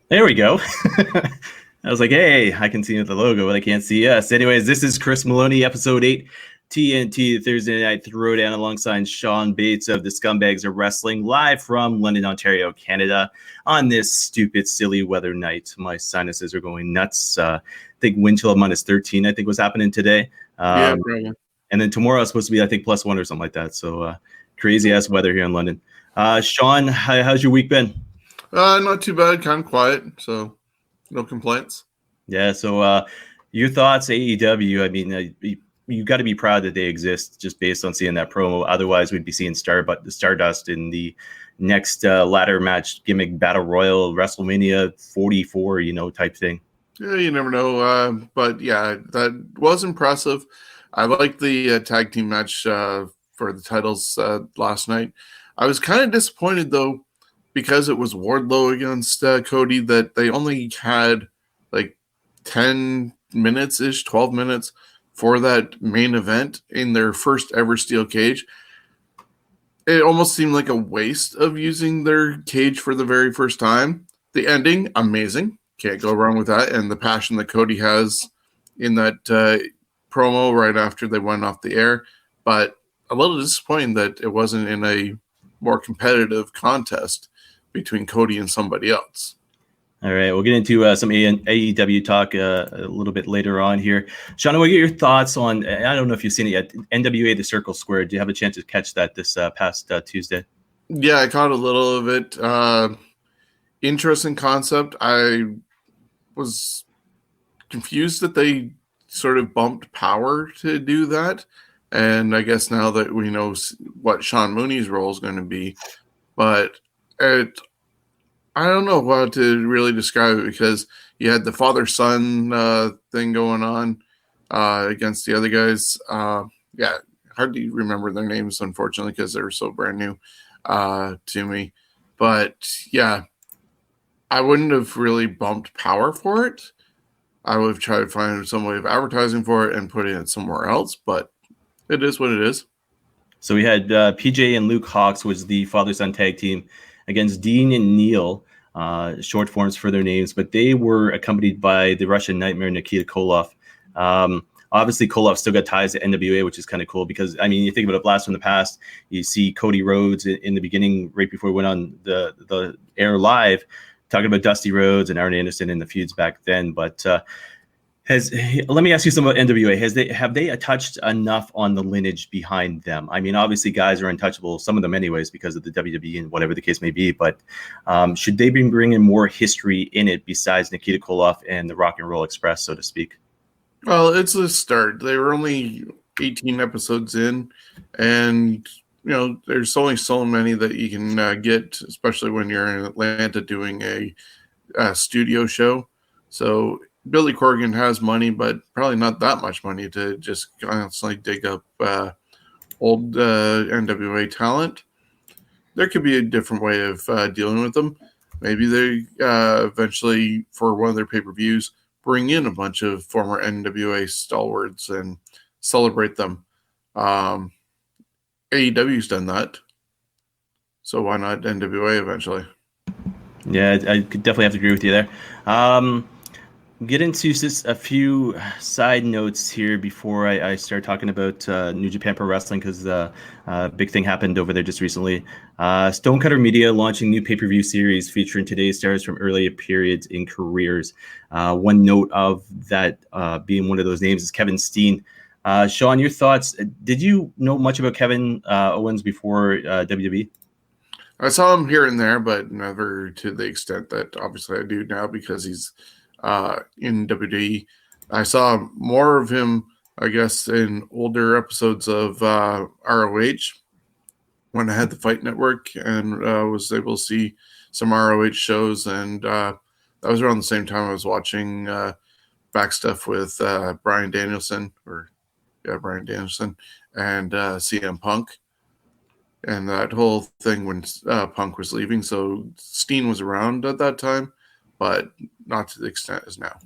There we go. I was like, hey, I can see the logo, but I can't see us. Anyways, this is Chris Maloney, episode 8, TNT, Thursday Night Throwdown, alongside Sean Bates of the Scumbags of Wrestling, live from London, Ontario, Canada, on this stupid, silly weather night. My sinuses are going nuts. I think wind chill of -13, I think, was happening today. Yeah, probably. And then tomorrow is supposed to be, I think, +1 or something like that. So crazy-ass weather here in London. Sean, how's your week been? Not too bad. Kind of quiet, so no complaints. Yeah. So, your thoughts, AEW? I mean, you got to be proud that they exist just based on seeing that promo. Otherwise, we'd be seeing Stardust in the next ladder match gimmick battle royal WrestleMania 44, type thing. Yeah, you never know. But yeah, that was impressive. I liked the tag team match for the titles last night. I was kind of disappointed though, because it was Wardlow against Cody, that they only had like 10 minutes ish, 12 minutes for that main event in their first ever steel cage. It almost seemed like a waste of using their cage for the very first time. The ending, amazing. Can't go wrong with that. And the passion that Cody has in that promo right after they went off the air. But a little disappointing that it wasn't in a more competitive contest between Cody and somebody else. All right, we'll get into some AEW talk a little bit later on here. Sean, I want to get your thoughts on, I don't know if you've seen it yet, NWA The Circle Square. Do you have a chance to catch that this past Tuesday? Yeah, I caught a little of it. Interesting concept. I was confused that they sort of bumped Power to do that. And I guess now that we know what Sean Mooney's role is going to be, but I don't know how to really describe it, because you had the father-son thing going on against the other guys. Yeah, hardly remember their names, unfortunately, because they're so brand new to me. But yeah, I wouldn't have really bumped Power for it. I would have tried to find some way of advertising for it and putting it somewhere else, but it is what it is. So we had PJ and Luke Hawx was the father-son tag team against Dean and Neil, short forms for their names, but they were accompanied by the Russian Nightmare, Nikita Koloff. Obviously, Koloff still got ties to NWA, which is kind of cool because, I mean, you think about a blast from the past, you see Cody Rhodes in the beginning, right before we went on the air live, talking about Dusty Rhodes and Arn Anderson in the feuds back then. But let me ask you something about NWA. Have they touched enough on the lineage behind them? I mean, obviously, guys are untouchable, some of them anyways, because of the WWE and whatever the case may be. But should they be bringing more history in it besides Nikita Koloff and the Rock and Roll Express, so to speak? Well, it's a start. They were only 18 episodes in, and there's only so many that you can get, especially when you're in Atlanta doing a studio show. So Billy Corgan has money, but probably not that much money to just constantly dig up old NWA talent. There could be a different way of dealing with them. Maybe they eventually, for one of their pay-per-views, bring in a bunch of former NWA stalwarts and celebrate them. AEW's done that, so why not NWA eventually? Yeah, I could definitely have to agree with you there. Get into just a few side notes here before I start talking about New Japan Pro Wrestling, because a big thing happened over there just recently. Stonecutter Media launching new pay-per-view series featuring today's stars from earlier periods in careers. One note of that being one of those names is Kevin Steen. Sean, your thoughts? Did you know much about Kevin Owens before WWE? I saw him here and there, but never to the extent that obviously I do now, because he's in WWE. I saw more of him, I guess, in older episodes of ROH when I had the Fight Network and was able to see some ROH shows. And that was around the same time I was watching back stuff with Bryan Danielson and CM Punk. And that whole thing when Punk was leaving. So Steen was around at that time, but not to the extent as now.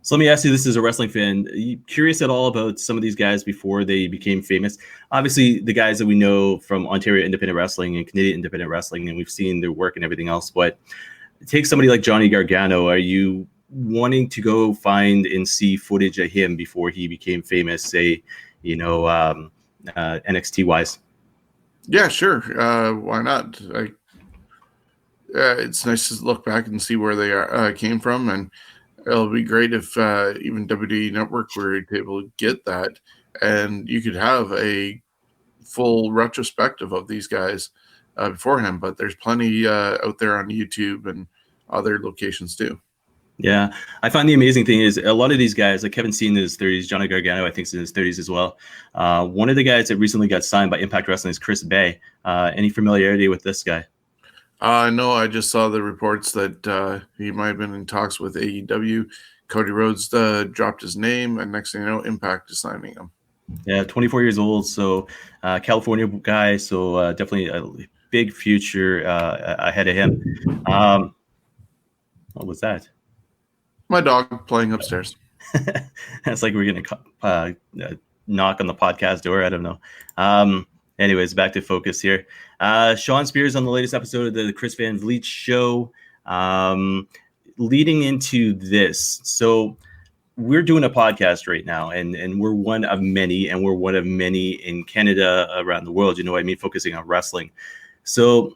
So let me ask you this as a wrestling fan. Are you curious at all about some of these guys before they became famous? Obviously, the guys that we know from Ontario Independent Wrestling and Canadian Independent Wrestling, and we've seen their work and everything else. But take somebody like Johnny Gargano. Are you wanting to go find and see footage of him before he became famous, say, NXT wise? Yeah, sure. Why not? It's nice to look back and see where they came from, and it'll be great if even WWE Network were able to get that, and you could have a full retrospective of these guys beforehand. But there's plenty out there on YouTube and other locations too. Yeah, I find the amazing thing is a lot of these guys, like Kevin Steen in his 30s, Johnny Gargano, I think, is in his 30s as well. One of the guys that recently got signed by Impact Wrestling is Chris Bay. Any familiarity with this guy? No, I just saw the reports that he might have been in talks with AEW. Cody Rhodes dropped his name, and next thing you know, Impact is signing him. Yeah, 24 years old, so California guy, so definitely a big future ahead of him. What was that? My dog playing upstairs. It's like we're going to knock on the podcast door. I don't know. Anyways, back to focus here. Sean Spears on the latest episode of the Chris Van Vliet show. Leading into this, so we're doing a podcast right now, and we're one of many, and we're one of many in Canada, around the world, you know what I mean, focusing on wrestling. So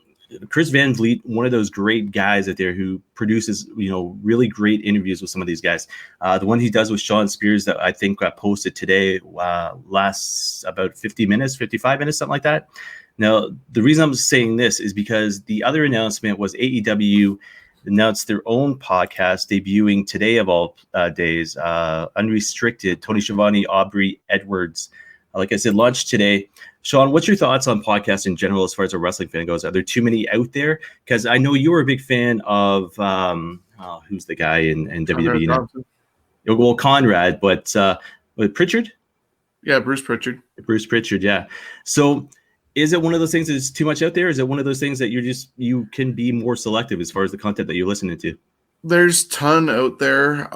Chris Van Vliet, one of those great guys out there who produces, really great interviews with some of these guys. The one he does with Sean Spears that I think got posted today lasts about 55 minutes, something like that. Now, the reason I'm saying this is because the other announcement was AEW announced their own podcast debuting today of all days, Unrestricted, Tony Schiavone, Aubrey Edwards. Like I said, launched today. Sean, what's your thoughts on podcasts in general as far as a wrestling fan goes? Are there too many out there? Because I know you were a big fan of, who's the guy in WWE now? Well, Conrad, but Pritchard? Yeah, Bruce Pritchard. Bruce Pritchard, yeah. So is it one of those things that's too much out there? Is it one of those things that you can be more selective as far as the content that you're listening to? There's a ton out there.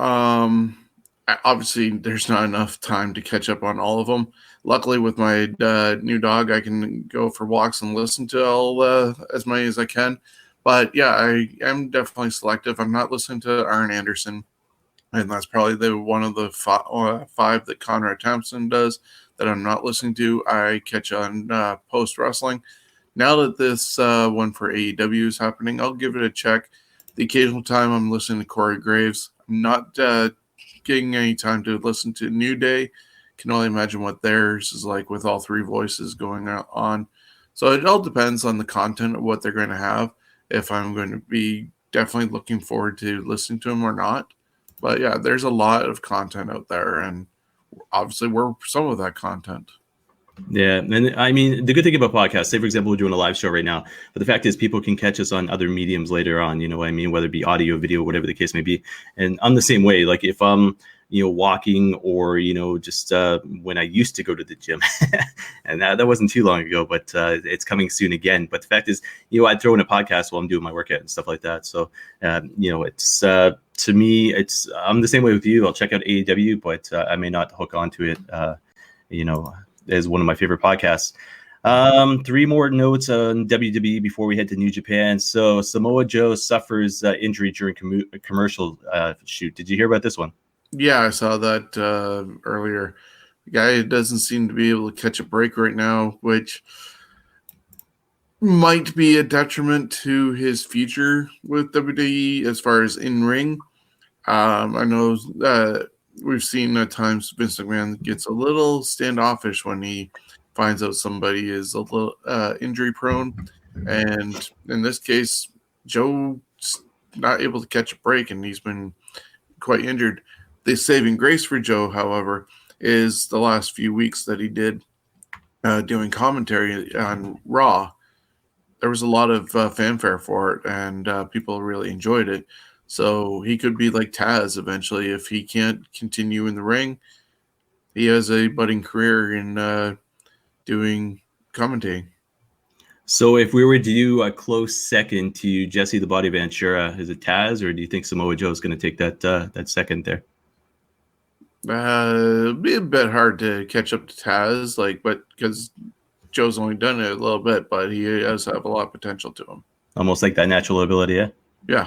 Obviously, there's not enough time to catch up on all of them. Luckily, with my new dog, I can go for walks and listen to all as many as I can. But yeah, I am definitely selective. I'm not listening to Arn Anderson, and that's probably one of the five that Conrad Thompson does that I'm not listening to. I catch on post wrestling. Now that this one for AEW is happening, I'll give it a check. The occasional time I'm listening to Corey Graves. I'm not getting any time to listen to New Day. Can only imagine what theirs is like with all three voices going on. So it all depends on the content of what they're going to have, if I'm going to be definitely looking forward to listening to them or not. But yeah, there's a lot of content out there, and obviously we're some of that content. Yeah, and I mean, the good thing about podcasts, say for example, we're doing a live show right now, but the fact is people can catch us on other mediums later on, you know what I mean, whether it be audio, video, whatever the case may be. And I'm the same way. Like if I'm, walking or, just when I used to go to the gym, and that wasn't too long ago, but it's coming soon again. But the fact is, I'd throw in a podcast while I'm doing my workout and stuff like that. So, it's to me, I'm the same way with you. I'll check out AEW, but I may not hook onto it, as one of my favorite podcasts. 3 more notes on WWE before we head to New Japan. So Samoa Joe suffers injury during a commercial shoot. Did you hear about this one? Yeah, I saw that earlier. The guy doesn't seem to be able to catch a break right now, which might be a detriment to his future with WWE as far as in-ring. I know we've seen at times Vince McMahon gets a little standoffish when he finds out somebody is a little injury prone. And in this case, Joe's not able to catch a break, and he's been quite injured. The saving grace for Joe, however, is the last few weeks that he did doing commentary on Raw. There was a lot of fanfare for it, and people really enjoyed it. So he could be like Taz eventually if he can't continue in the ring. He has a budding career in doing commentating. So if we were to do a close second to Jesse the Body Ventura, is it Taz, or do you think Samoa Joe is going to take that second there? It'd be a bit hard to catch up to Taz, but because Joe's only done it a little bit, but he does have a lot of potential to him. Almost like that natural ability, yeah? Yeah.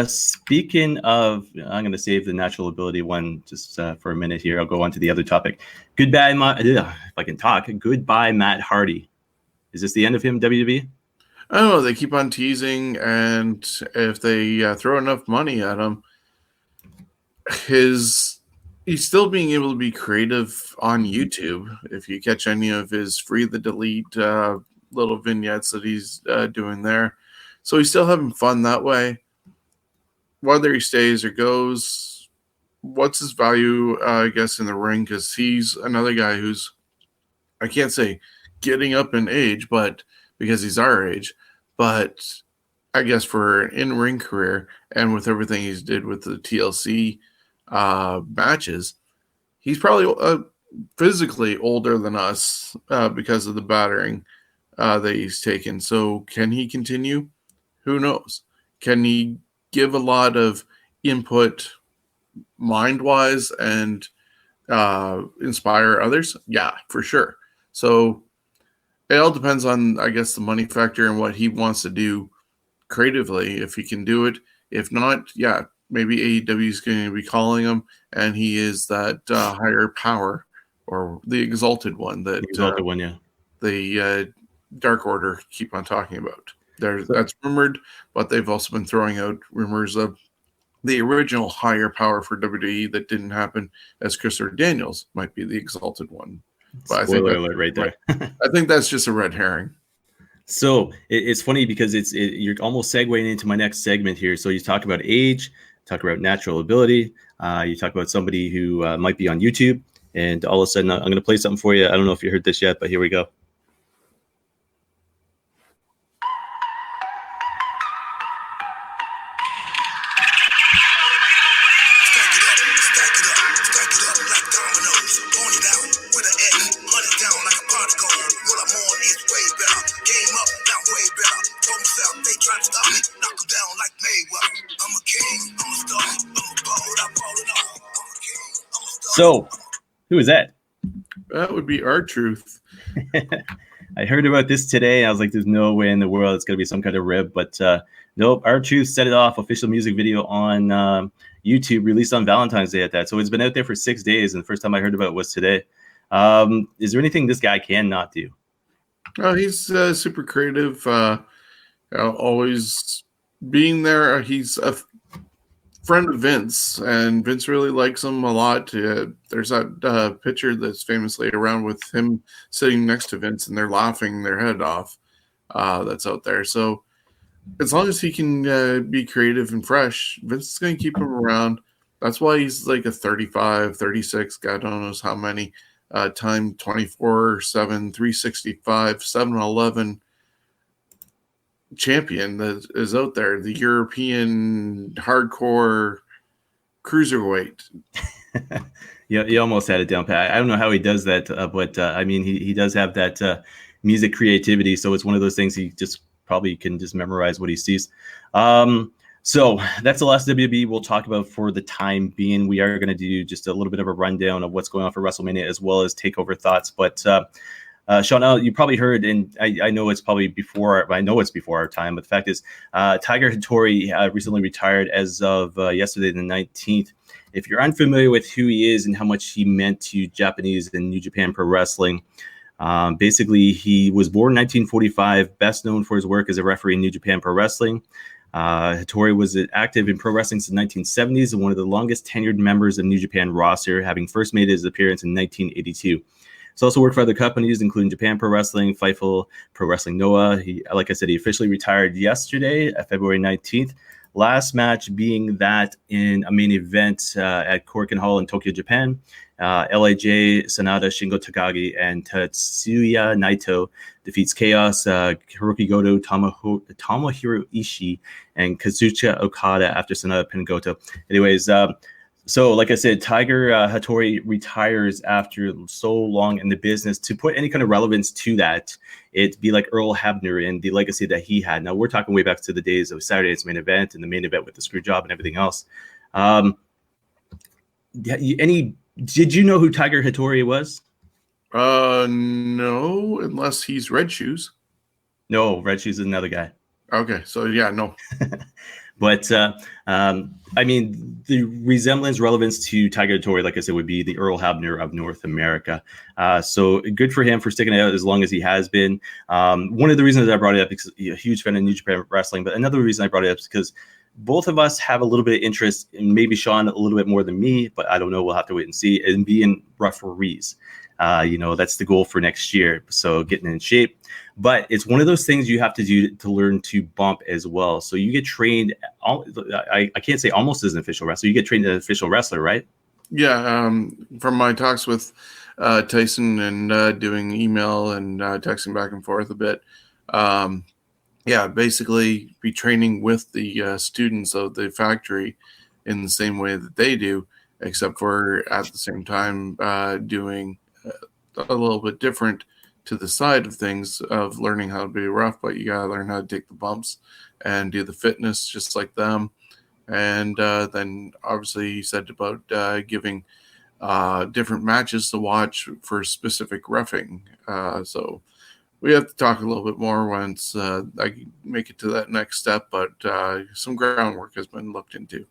Speaking of, I'm going to save the natural ability one just for a minute here. I'll go on to the other topic. Goodbye, if I can talk. Goodbye, Matt Hardy. Is this the end of him, WWE? I don't know. They keep on teasing, and if they throw enough money at him, he's still being able to be creative on YouTube. If you catch any of his free the delete little vignettes that he's doing there, so he's still having fun that way. Whether he stays or goes, what's his value? I guess in the ring, because he's another guy who's, I can't say getting up in age, but because he's our age, but I guess for an in-ring career and with everything he's did with the TLC matches, he's probably physically older than us because of the battering that he's taken. So can he continue? Who knows? Can he give a lot of input mind-wise and inspire others? Yeah, for sure. So it all depends on, I guess, the money factor and what he wants to do creatively, if he can do it. If not, yeah, maybe AEW is going to be calling him, and he is that higher power or the exalted one that the Dark Order keep on talking about. That's rumored, but they've also been throwing out rumors of the original higher power for WWE that didn't happen, as Christopher Daniels might be the exalted one. But Spoiler alert right there. I think that's just a red herring. So it's funny because you're almost segueing into my next segment here. So you talk about age, talk about natural ability, you talk about somebody who might be on YouTube, and all of a sudden I'm going to play something for you. I don't know if you heard this yet, but here we go. So, who is that? That would be R-Truth. I heard about this today. I was like, there's no way in the world it's going to be some kind of rib. But nope, R-Truth set it off. Official music video on YouTube, released on Valentine's Day at that. So it's been out there for 6 days. And the first time I heard about it was today. Is there anything this guy cannot do? Oh, he's super creative. Always being there. He's a friend of Vince, and Vince really likes him a lot. There's that picture that's famously around with him sitting next to Vince, and they're laughing their head off. That's out there. So as long as he can be creative and fresh, Vince is going to keep him around. That's why he's like a 35, 36, God knows how many time 24/7, 365, 7-Eleven champion that is out there, the European hardcore cruiserweight. Yeah, you almost had it down pat. I don't know how he does that, but I mean, he does have that music creativity. So it's one of those things he just probably can just memorize what he sees. So that's the last WWE we'll talk about for the time being. We are going to do just a little bit of a rundown of what's going on for WrestleMania, as well as takeover thoughts. But Sean, you probably heard, and I know it's probably before. I know it's before our time, but the fact is, Tiger Hattori recently retired as of yesterday, the 19th. If you're unfamiliar with who he is and how much he meant to Japanese and New Japan Pro Wrestling, basically he was born in 1945, best known for his work as a referee in New Japan Pro Wrestling. Hattori was active in pro wrestling since the 1970s and one of the longest tenured members of New Japan roster, having first made his appearance in 1982. He's also worked for other companies, including Japan Pro Wrestling, Fightful, Pro Wrestling Noah. Like I said, he officially retired yesterday, February 19th. Last match being that in a main event at Korakuen Hall in Tokyo, Japan. LIJ, Sanada, Shingo Takagi, and Tetsuya Naito defeats Chaos, Hiroki Goto, Tomohiro Ishii, and Kazuchika Okada after Sanada pinned Goto. Anyways, so like I said, Tiger Hattori retires after so long in the business. To put any kind of relevance to that, it'd be like Earl Hebner and the legacy that he had. Now, we're talking way back to the days of Saturday's main event and the main event with the screw job and everything else. Did you know who Tiger Hattori was? No, unless he's Red Shoes. No, Red Shoes is another guy. Okay, so yeah, no. But I mean, the resemblance, relevance to Tiger Hattori, like I said, would be the Earl Hebner of North America. So good for him for sticking it out as long as he has been. One of the reasons I brought it up is a huge fan of New Japan Wrestling, but another reason I brought it up is because both of us have a little bit of interest, and maybe Sean a little bit more than me, but I don't know. We'll have to wait and see. And being referees, that's the goal for next year. So getting in shape. But it's one of those things you have to do to learn to bump as well. So you get trained. I can't say almost as an official wrestler. You get trained as an official wrestler, right? Yeah. From my talks with Tyson and doing email and texting back and forth a bit. Basically be training with the students of the factory in the same way that they do, except for at the same time doing a little bit different to the side of things of learning how to be rough, but you got to learn how to take the bumps and do the fitness just like them. And then obviously he said about giving different matches to watch for specific roughing. So we have to talk a little bit more once I make it to that next step, but some groundwork has been looked into.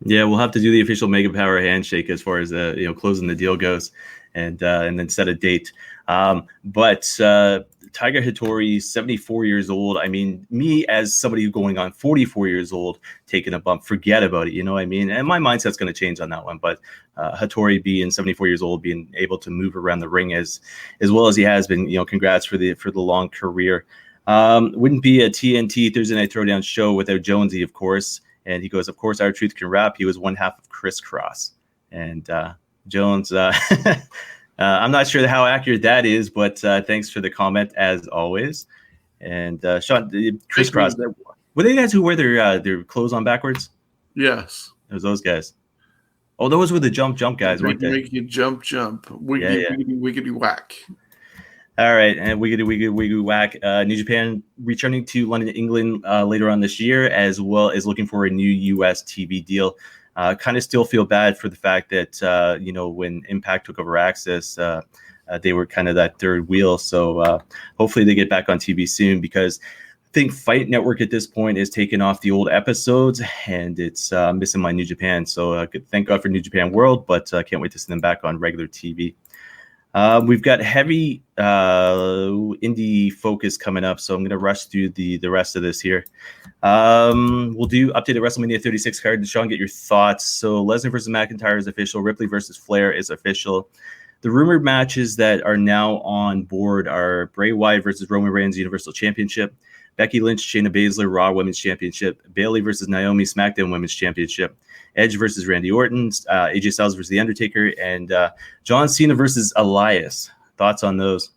Yeah, we'll have to do the official Mega Power handshake as far as closing the deal goes, and then set a date. But Tiger Hattori, 74 years old. I mean, me as somebody going on 44 years old, taking a bump, forget about it. You know what I mean? And my mindset's going to change on that one. But Hattori being 74 years old, being able to move around the ring as well as he has been, congrats for the long career. Wouldn't be a TNT Thursday Night Throwdown show without Jonesy, of course. And he goes, of course, our truth can rap. He was one half of Crisscross. And Jones, I'm not sure how accurate that is, but thanks for the comment as always. And Sean, Crisscross, were they guys who wear their clothes on backwards? Yes. It was those guys. Oh, those were the jump guys, weren't they? Make you jump. Wiggity whack. All right, and we whack. New Japan returning to London, England later on this year, as well as looking for a new U.S. TV deal. Kind of still feel bad for the fact that when Impact took over Access, they were kind of that third wheel. So hopefully they get back on TV soon, because I think Fight Network at this point is taking off the old episodes, and it's missing my New Japan. So thank God for New Japan World, but can't wait to see them back on regular TV. We've got heavy indie focus coming up, so I'm going to rush through the rest of this here. We'll do updated WrestleMania 36 card. And Sean, get your thoughts. So Lesnar versus McIntyre is official. Ripley versus Flair is official. The rumored matches that are now on board are Bray Wyatt versus Roman Reigns Universal Championship, Becky Lynch, Shayna Baszler Raw Women's Championship, Bayley versus Naomi SmackDown Women's Championship, Edge versus Randy Orton, AJ Styles versus The Undertaker, and John Cena versus Elias. Thoughts on those?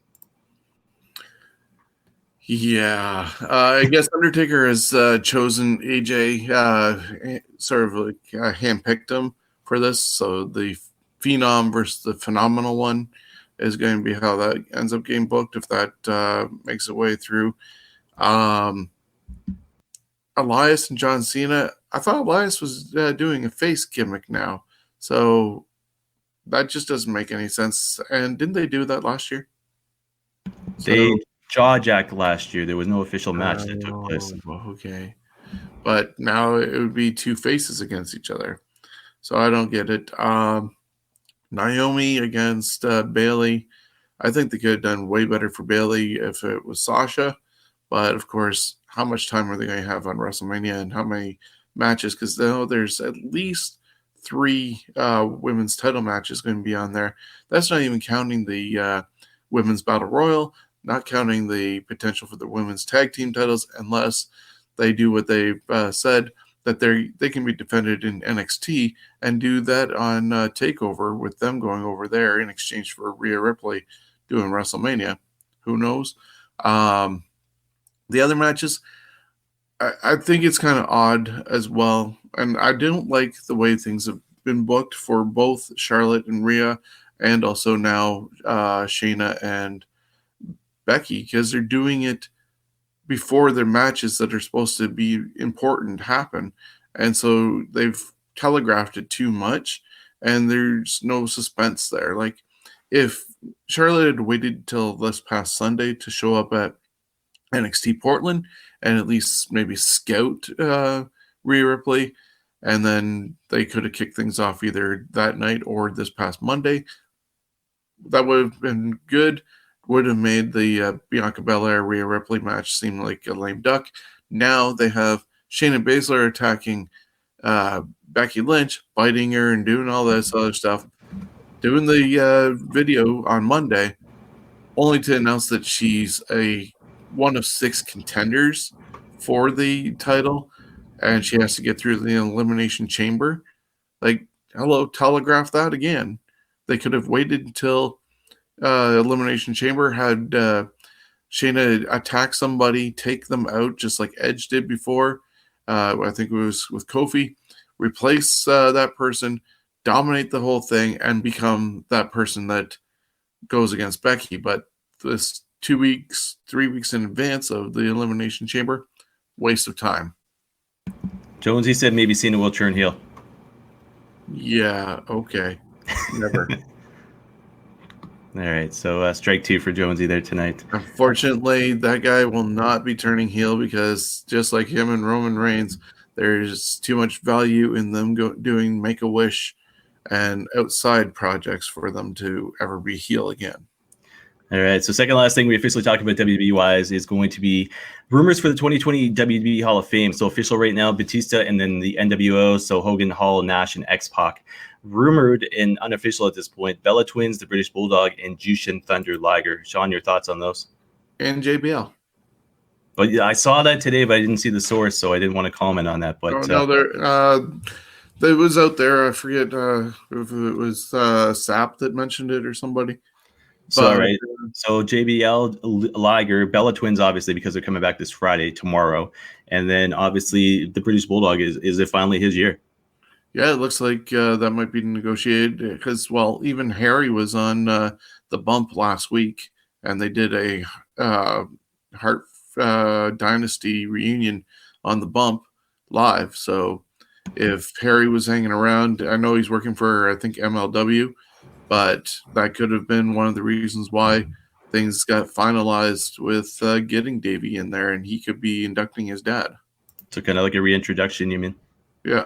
Yeah, I guess Undertaker has chosen AJ, sort of like handpicked him for this. So the Phenom versus the Phenomenal one is going to be how that ends up getting booked, if that makes its way through. Elias and John Cena, I thought Elias was doing a face gimmick now. So that just doesn't make any sense. And didn't they do that last year? They jaw-jacked last year. There was no official match that took place. Okay. But now it would be two faces against each other. So I don't get it. Naomi against Bayley. I think they could have done way better for Bayley if it was Sasha. But, of course, how much time are they going to have on WrestleMania and how many matches? Because there's at least 3 women's title matches going to be on there. That's not even counting the women's battle royal, not counting the potential for the women's tag team titles, unless they do what they've said, that they can be defended in NXT, and do that on TakeOver with them going over there in exchange for Rhea Ripley doing WrestleMania. Who knows? The other matches, I think it's kind of odd as well. And I don't like the way things have been booked for both Charlotte and Rhea, and also now Shayna and Becky, because they're doing it before their matches that are supposed to be important happen. And so they've telegraphed it too much, and there's no suspense there. Like, if Charlotte had waited till this past Sunday to show up at NXT Portland and at least maybe scout Rhea Ripley, and then they could have kicked things off either that night or this past Monday. That would have been good. Would have made the Bianca Belair Rhea Ripley match seem like a lame duck. Now they have Shayna Baszler attacking Becky Lynch, biting her and doing all this other stuff. Doing the video on Monday, only to announce that she's one of 6 contenders for the title, and she has to get through the Elimination Chamber. Like, hello, telegraph that again. They could have waited until Elimination Chamber, had Shayna attack somebody, take them out, just like Edge did before. I think it was with Kofi. Replace that person, dominate the whole thing, and become that person that goes against Becky. But this 2 weeks, 3 weeks in advance of the Elimination Chamber, waste of time. Jonesy said maybe Cena will turn heel. Yeah, okay. Never. All right, so strike 2 for Jonesy there tonight. Unfortunately, that guy will not be turning heel because just like him and Roman Reigns, there's too much value in them doing Make-A-Wish and outside projects for them to ever be heel again. All right, so second last thing we officially talked about WWE-wise is going to be rumors for the 2020 WWE Hall of Fame. So official right now, Batista and then the NWO, so Hogan, Hall, Nash, and X-Pac. Rumored and unofficial at this point, Bella Twins, the British Bulldog, and Jushin Thunder Liger. Sean, your thoughts on those? And JBL. But yeah, I saw that today, but I didn't see the source, so I didn't want to comment on that. But it was out there. I forget if it was Sap that mentioned it or somebody. So, all right. So JBL, Liger, Bella Twins, obviously, because they're coming back this Friday, tomorrow. And then, obviously, the British Bulldog, is it finally his year? Yeah, it looks like that might be negotiated because, well, even Harry was on the bump last week, and they did a Hart Dynasty reunion on the bump live. So if Harry was hanging around, I know he's working for, I think, MLW, but that could have been one of the reasons why things got finalized with getting Davey in there, and he could be inducting his dad. So kind of like a reintroduction, you mean? Yeah.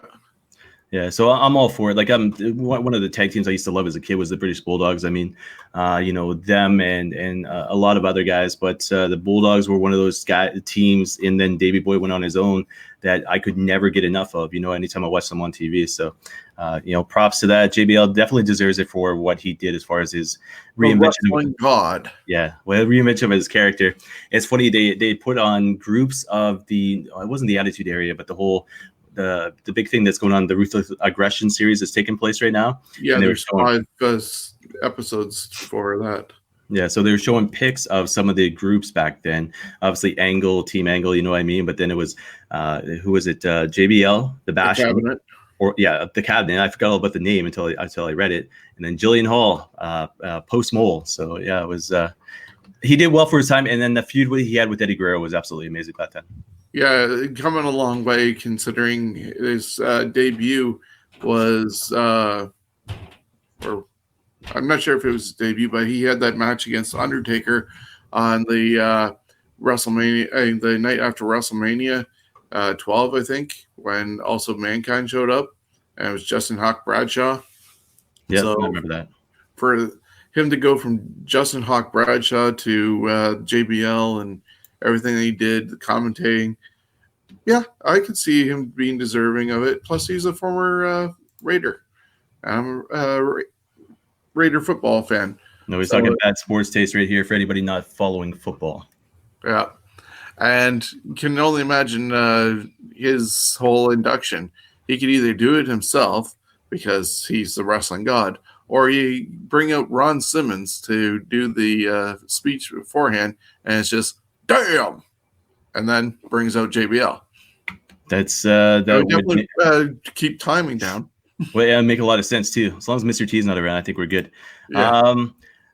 Yeah, so I'm all for it. Like, I'm one of the tag teams I used to love as a kid was the British Bulldogs. I mean, them and a lot of other guys, but the Bulldogs were one of those teams. And then Davey Boy went on his own that I could never get enough of. Anytime I watched them on TV. So, props to that. JBL definitely deserves it for what he did as far as his reinvention. Oh, God. Yeah, well, reinvention of his character. It's funny they put on groups of it wasn't the Attitude Era, but the whole. The big thing that's going on, the Ruthless Aggression series is taking place right now. Yeah, there's 5 episodes for that. Yeah, so they were showing pics of some of the groups back then. Obviously, Team Angle, you know what I mean? But then it was, who was it? JBL, the Bash. The Cabinet. The Cabinet. I forgot all about the name until I read it. And then Jillian Hall, Post Mole. So, yeah, it was he did well for his time. And then the feud he had with Eddie Guerrero was absolutely amazing back then. Yeah, coming a long way considering his debut was, or I'm not sure if it was his debut, but he had that match against Undertaker on the WrestleMania, the night after WrestleMania 12, I think, when also Mankind showed up, and it was Justin Hawk Bradshaw. Yeah, so I remember that. For him to go from Justin Hawk Bradshaw to JBL and everything that he did, the commentating. Yeah, I could see him being deserving of it. Plus, he's a former Raider. I'm a Raider football fan. No, he's talking bad sports taste right here for anybody not following football. Yeah, and you can only imagine his whole induction. He could either do it himself because he's the wrestling god, or he bring out Ron Simmons to do the speech beforehand, and it's just, damn! And then brings out JBL. That's definitely keep timing down. Well, yeah, make a lot of sense too. As long as Mr. T is not around, I think we're good. Yeah.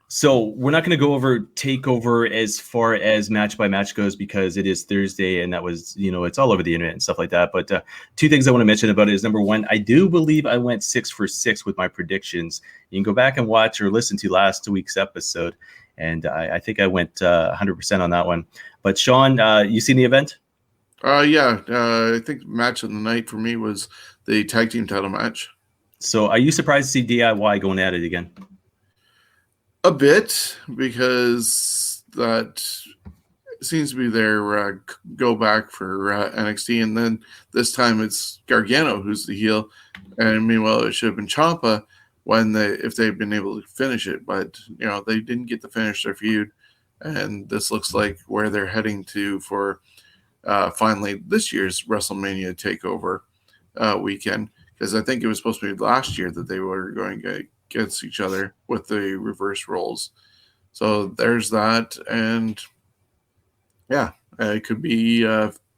So we're not going to go over TakeOver as far as match by match goes because it is Thursday and that was, it's all over the internet and stuff like that. But 2 things I want to mention about it is, number one, I do believe I went 6 for 6 with my predictions. You can go back and watch or listen to last week's episode. And I think I went 100% on that one. But Sean, you seen the event? I think match of the night for me was the tag team title match. So are you surprised to see DIY going at it again? A bit, because that seems to be their go back for NXT, and then this time it's Gargano who's the heel, and meanwhile it should have been Ciampa if they'd been able to finish it, but they didn't get to finish their feud, and this looks like where they're heading to for finally this year's WrestleMania Takeover weekend, because I think it was supposed to be last year that they were going against each other with the reverse roles. So there's that, and yeah, it could be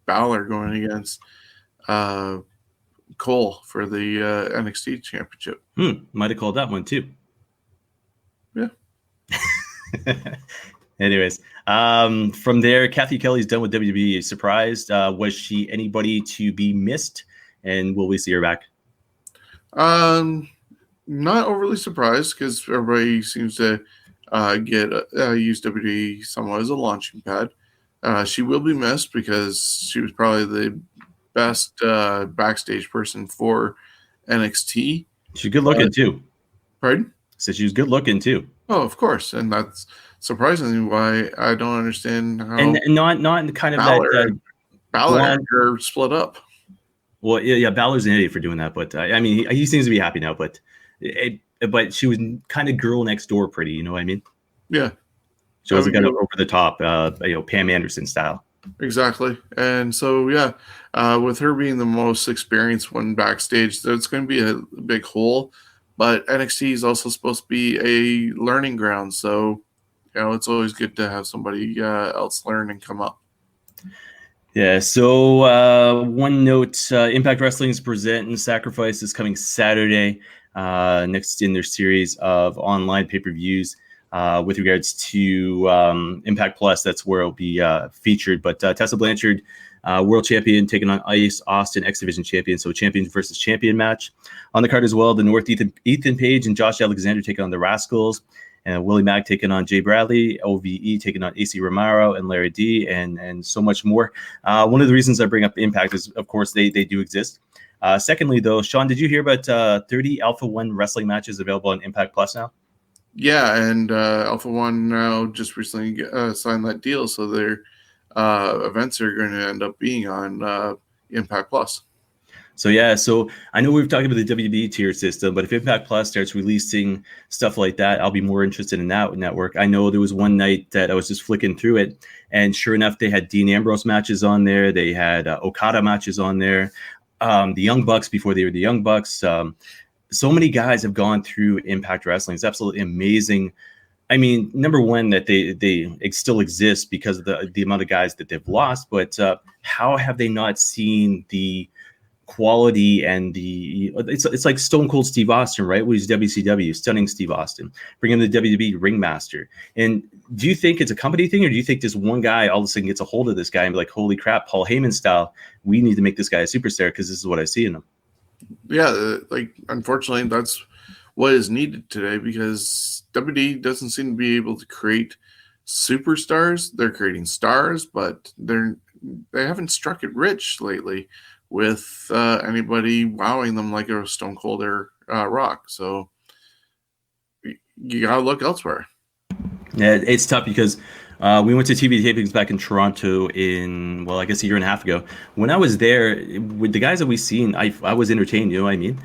Balor going against Cole for the NXT Championship. Might have called that one too. Yeah. Anyways, from there, Kathy Kelly's done with WWE. Surprised? Was she anybody to be missed? And will we see her back? Not overly surprised, because everybody seems to use WWE somewhat as a launching pad. She will be missed because she was probably the best backstage person for NXT. She's good looking too. Pardon? So she was good looking too. Oh, of course, and that's surprisingly why I don't understand how. And not kind of Balor are split up. Well, yeah, Balor's an idiot for doing that, but I mean, he seems to be happy now. But she was kind of girl next door pretty, you know what I mean? Yeah. She wasn't kind of over the top, Pam Anderson style. Exactly. And so, with her being the most experienced one backstage, there's going to be a big hole. But NXT is also supposed to be a learning ground. So, it's always good to have somebody else learn and come up. Yeah, so one note, Impact Wrestling's Present and Sacrifice is coming Saturday, next in their series of online pay-per-views. With regards to Impact Plus, that's where it'll be featured. But Tessa Blanchard, world champion, taking on Ice Austin, X Division champion. So champion versus champion match. On the card as well, the North Ethan Page and Josh Alexander taking on the Rascals. And Willie Mack taking on Jay Bradley, OVE taking on AC Romero and Larry D, and so much more. One of the reasons I bring up Impact is, of course, they do exist. Secondly, though, Sean, did you hear about 30 Alpha One wrestling matches available on Impact Plus now? Yeah, and Alpha One now just recently signed that deal, so their events are going to end up being on Impact Plus. So I know we've talked about the WWE tier system, but if Impact Plus starts releasing stuff like that, I'll be more interested in that network. I know there was one night that I was just flicking through it, and sure enough, they had Dean Ambrose matches on there. They had Okada matches on there. The Young Bucks before they were the Young Bucks. So many guys have gone through Impact Wrestling. It's absolutely amazing. I mean, number one, that they still exist because of the amount of guys that they've lost, but how have they not seen the quality and it's like Stone Cold Steve Austin, right? Who's WCW, stunning Steve Austin, bring him the WWE ringmaster. And do you think it's a company thing, or do you think this one guy all of a sudden gets a hold of this guy and be like, holy crap, Paul Heyman style, we need to make this guy a superstar because this is what I see in him? Yeah, unfortunately, that's what is needed today, because WWE doesn't seem to be able to create superstars. They're creating stars, but they haven't struck it rich lately with anybody wowing them like a Stone Cold or Rock. So you gotta look elsewhere. Yeah, it's tough because we went to TV tapings back in Toronto I guess a year and a half ago. When I was there, with the guys that we seen, I was entertained, you know what I mean?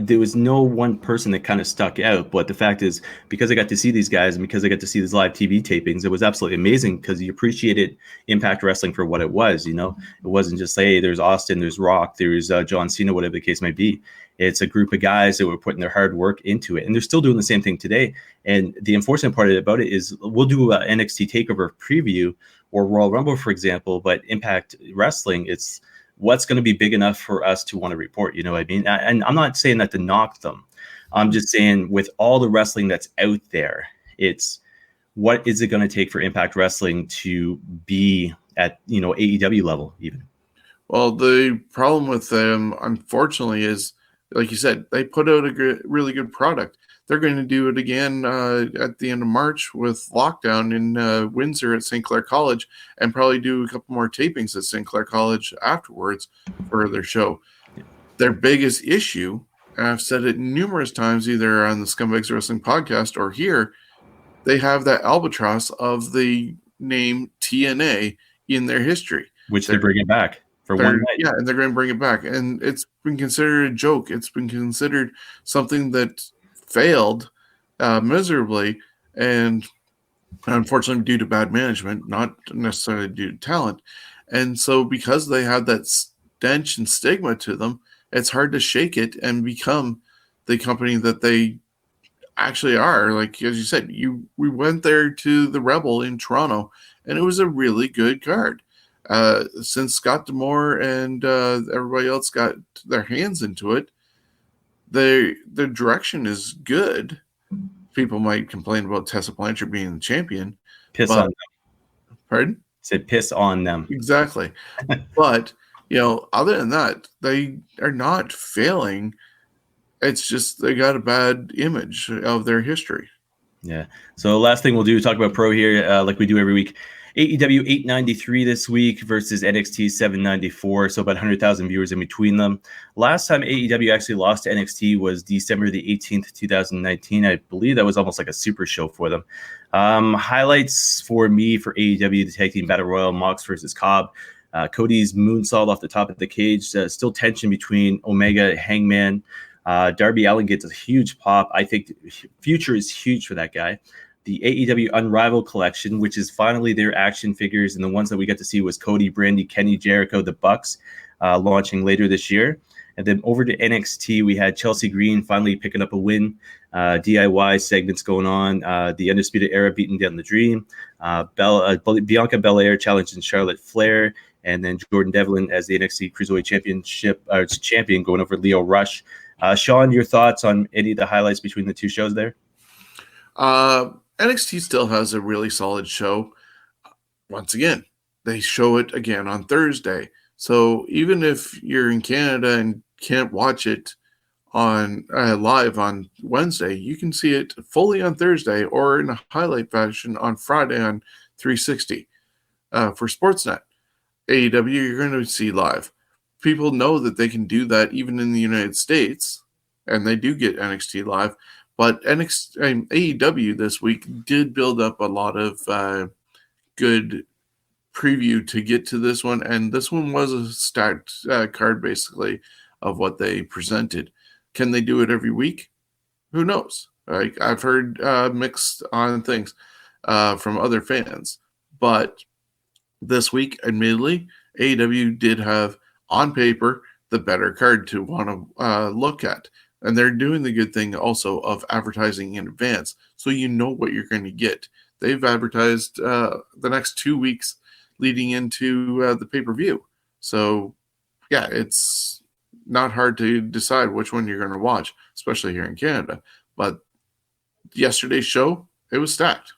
There was no one person that kind of stuck out, but the fact is, because I got to see these guys and because I got to see these live TV tapings, it was absolutely amazing because you appreciated Impact Wrestling for what it was, you know? It wasn't just, hey, there's Austin, there's Rock, there's John Cena, whatever the case might be. It's a group of guys that were putting their hard work into it, and they're still doing the same thing today. And the unfortunate part about it is we'll do an NXT TakeOver preview or Royal Rumble, for example, but Impact Wrestling, it's what's going to be big enough for us to want to report, you know what I mean? And I'm not saying that to knock them. I'm just saying with all the wrestling that's out there, it's what is it going to take for Impact Wrestling to be at, AEW level even? Well, the problem with them, unfortunately, is like you said, they put out a really good product. They're going to do it again at the end of March with Lockdown in Windsor at St. Clair College, and probably do a couple more tapings at St. Clair College afterwards for their show. Their biggest issue, and I've said it numerous times, either on the Scumbags Wrestling podcast or here, they have that albatross of the name TNA in their history, which they're bringing back for one night. Yeah, and they're going to bring it back, and it's been considered a joke. It's been considered something that failed miserably, and unfortunately due to bad management, not necessarily due to talent. And so because they have that stench and stigma to them, it's hard to shake it and become the company that they actually are. Like, as you said, we went there to the Rebel in Toronto, and it was a really good card. Since Scott D'Amore and everybody else got their hands into it, the direction is good. People might complain about Tessa Blanchard being the champion. Piss on them. Pardon? Said piss on them. Exactly. But, other than that, they are not failing. It's just they got a bad image of their history. Yeah. So last thing we'll do, talk about Pro here, like we do every week. AEW 893 this week versus NXT 794, so about 100,000 viewers in between them. Last time AEW actually lost to NXT was December the 18th, 2019. I believe that was almost like a super show for them. Highlights for me for AEW, the Tag Team Battle Royal, Mox versus Cobb. Cody's moonsault off the top of the cage. Still tension between Omega and Hangman. Darby Allin gets a huge pop. I think the future is huge for that guy. The AEW Unrivaled collection, which is finally their action figures, and the ones that we got to see was Cody, Brandy, Kenny, Jericho, the Bucks, launching later this year. And then over to NXT, we had Chelsea Green finally picking up a win. DIY segments going on. The Undisputed Era beating down the Dream. Bianca Belair challenging Charlotte Flair. And then Jordan Devlin as the NXT Cruiserweight champion going over Leo Rush. Sean, your thoughts on any of the highlights between the two shows there? NXT still has a really solid show. Once again, they show it again on Thursday. So even if you're in Canada and can't watch it on live on Wednesday, you can see it fully on Thursday or in a highlight fashion on Friday on 360 for Sportsnet. AEW, you're going to see live. People know that they can do that even in the United States, and they do get NXT live. But AEW this week did build up a lot of good preview to get to this one, and this one was a stacked card, basically, of what they presented. Can they do it every week? Who knows? I've heard mixed on things from other fans. But this week, admittedly, AEW did have, on paper, the better card to want to look at. And they're doing the good thing also of advertising in advance, so you know what you're going to get. They've advertised the next 2 weeks leading into the pay-per-view. So, yeah, it's not hard to decide which one you're going to watch, especially here in Canada. But yesterday's show, it was stacked.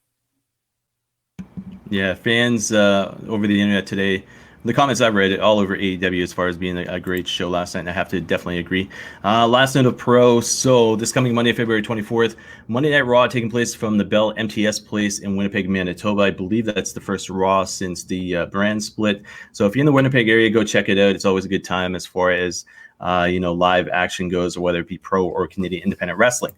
Yeah, fans over the internet today, the comments I've read all over AEW as far as being a great show last night, and I have to definitely agree. Last night of Pro, so this coming Monday, February 24th, Monday Night Raw taking place from the Bell MTS place in Winnipeg, Manitoba. I believe that's the first Raw since the brand split. So if you're in the Winnipeg area, go check it out. It's always a good time as far as live action goes, or whether it be pro or Canadian independent wrestling.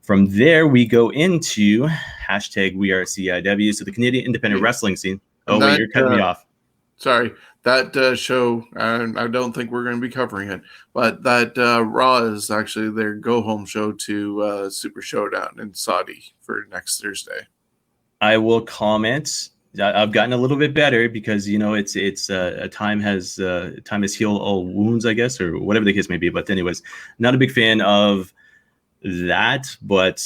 From there, we go into #WeAreCIW, so the Canadian independent wrestling scene. Oh, wait, you're cutting me off. Sorry, that show, I don't think we're going to be covering it, but that Raw is actually their go-home show to Super Showdown in Saudi for next Thursday. I will comment. I've gotten a little bit better because it's time has healed all wounds, I guess, or whatever the case may be. But anyways, not a big fan of that, but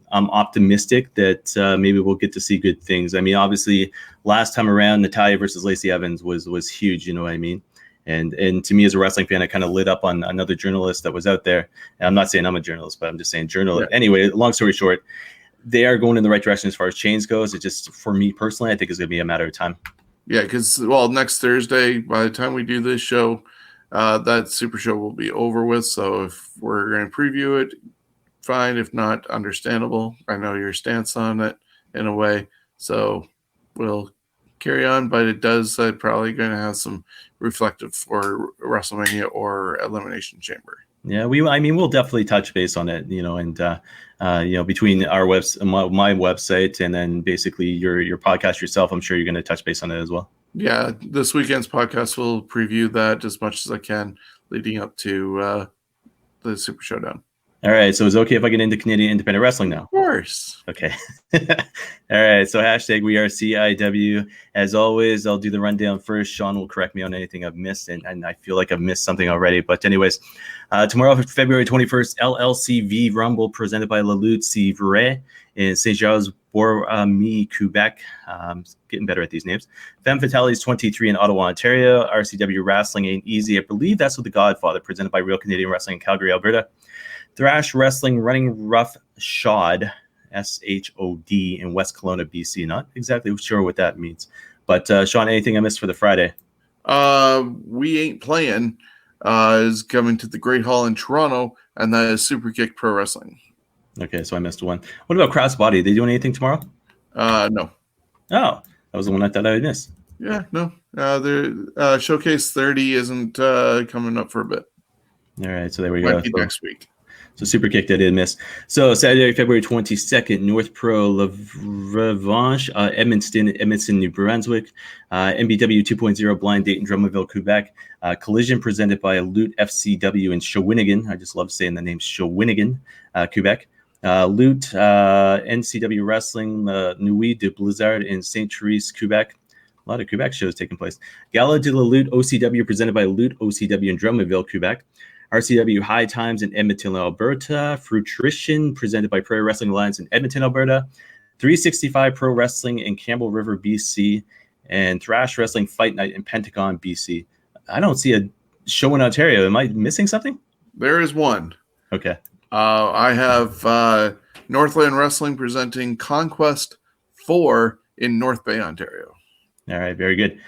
I'm optimistic that maybe we'll get to see good things. I mean, obviously, last time around, Natalya versus Lacey Evans was huge. You know what I mean? And to me, as a wrestling fan, I kind of lit up on another journalist that was out there. And I'm not saying I'm a journalist, but I'm just saying journalist. Yeah. Anyway, long story short, they are going in the right direction as far as chains goes. It just, for me personally, I think it's going to be a matter of time. Yeah, because, next Thursday, by the time we do this show, that Super Show will be over with. So if we're going to preview it, fine. If not, understandable. I know your stance on it in a way. So we'll carry on, but it does probably going to have some reflective for WrestleMania or Elimination Chamber. Yeah, we'll definitely touch base on it, and between our my website and then basically your podcast yourself, I'm sure you're going to touch base on it as well. Yeah, this weekend's podcast will preview that as much as I can leading up to the Super Showdown. All right, so it's okay if I get into Canadian independent wrestling now? Of course. Okay. All right, so hashtag we are CIW. As always, I'll do the rundown first. Sean will correct me on anything I've missed, and I feel like I've missed something already. But anyways, tomorrow, February 21st, LLCV Rumble presented by La Lutte C'est Vrai in Saint-Jean-Bourg-Ami, Quebec. Getting better at these names. Femme Fatalities 23 in Ottawa, Ontario. RCW Wrestling Ain't Easy. I believe that's with The Godfather, presented by Real Canadian Wrestling in Calgary, Alberta. Thrash Wrestling Running Rough Shod, SHOD, in West Kelowna, BC. Not exactly sure what that means. But, Sean, anything I missed for the Friday? We Ain't Playing is coming to the Great Hall in Toronto, and that is Super Kick Pro Wrestling. Okay, so I missed one. What about Crossbody? Are they doing anything tomorrow? No. Oh, that was the one I thought I would miss. Yeah, no. Their Showcase 30 isn't coming up for a bit. All right, so there we Might go. be next week. So Super Kick I did miss. So Saturday, February 22nd, North Pro La Revanche, Edmonton, New Brunswick. MBW 2.0 Blind Date in Drummondville, Quebec. Collision presented by Loot FCW in Shawinigan. I just love saying the name Shawinigan, Quebec. Loot NCW Wrestling, Nuit de Blizzard in St. Therese, Quebec. A lot of Quebec shows taking place. Gala de la Lutte OCW presented by Loot OCW in Drummondville, Quebec. RCW High Times in Edmonton, Alberta. Fruition presented by Pro Wrestling Alliance in Edmonton, Alberta. 365 Pro Wrestling in Campbell River, BC. And Thrash Wrestling Fight Night in Pentagon, BC. I don't see a show in Ontario. Am I missing something? There is one. Okay. I have Northland Wrestling presenting Conquest 4 in North Bay, Ontario. All right, very good.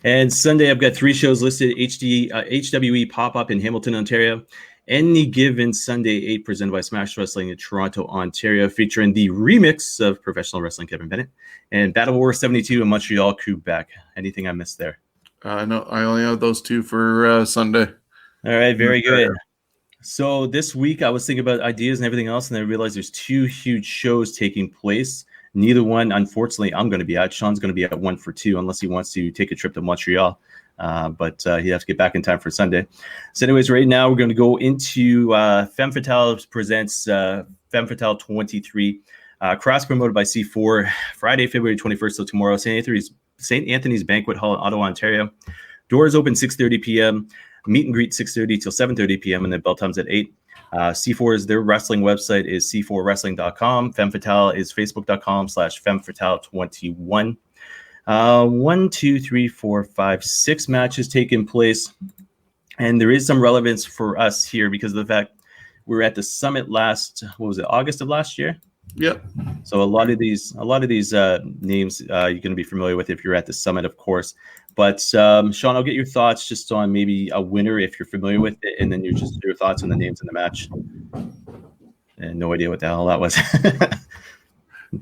And Sunday, I've got 3 shows listed. HWE Pop-Up in Hamilton, Ontario. Any Given Sunday 8 presented by Smash Wrestling in Toronto, Ontario, featuring the remix of Professional Wrestling Kevin Bennett. And Battle War 72 in Montreal, Quebec. Anything I missed there? No, I only have those 2 for Sunday. All right, very good. So this week, I was thinking about ideas and everything else, and I realized there's 2 huge shows taking place. Neither one, unfortunately, I'm going to be at. Sean's going to be at 1 for 2, unless he wants to take a trip to Montreal. But he'd have to get back in time for Sunday. So anyways, right now we're going to go into Femme Fatale presents Femme Fatale 23, cross-promoted by C4, Friday, February 21st, so tomorrow, St. Anthony's Banquet Hall in Ottawa, Ontario. Doors open 6:30 p.m., meet and greet 6:30 till 7:30 p.m., and then bell time's at 8. C4's their wrestling website is c4wrestling.com. Femme Fatale is facebook.com/femmefatale21. 1, 2, 3, 4, 5, 6 matches taking place. And there is some relevance for us here because of the fact we were at the summit August of last year? Yep. So a lot of these names you're going to be familiar with if you're at the summit, of course. But Sean, I'll get your thoughts just on maybe a winner if you're familiar with it, and then your thoughts on the names in the match. And no idea what the hell that was.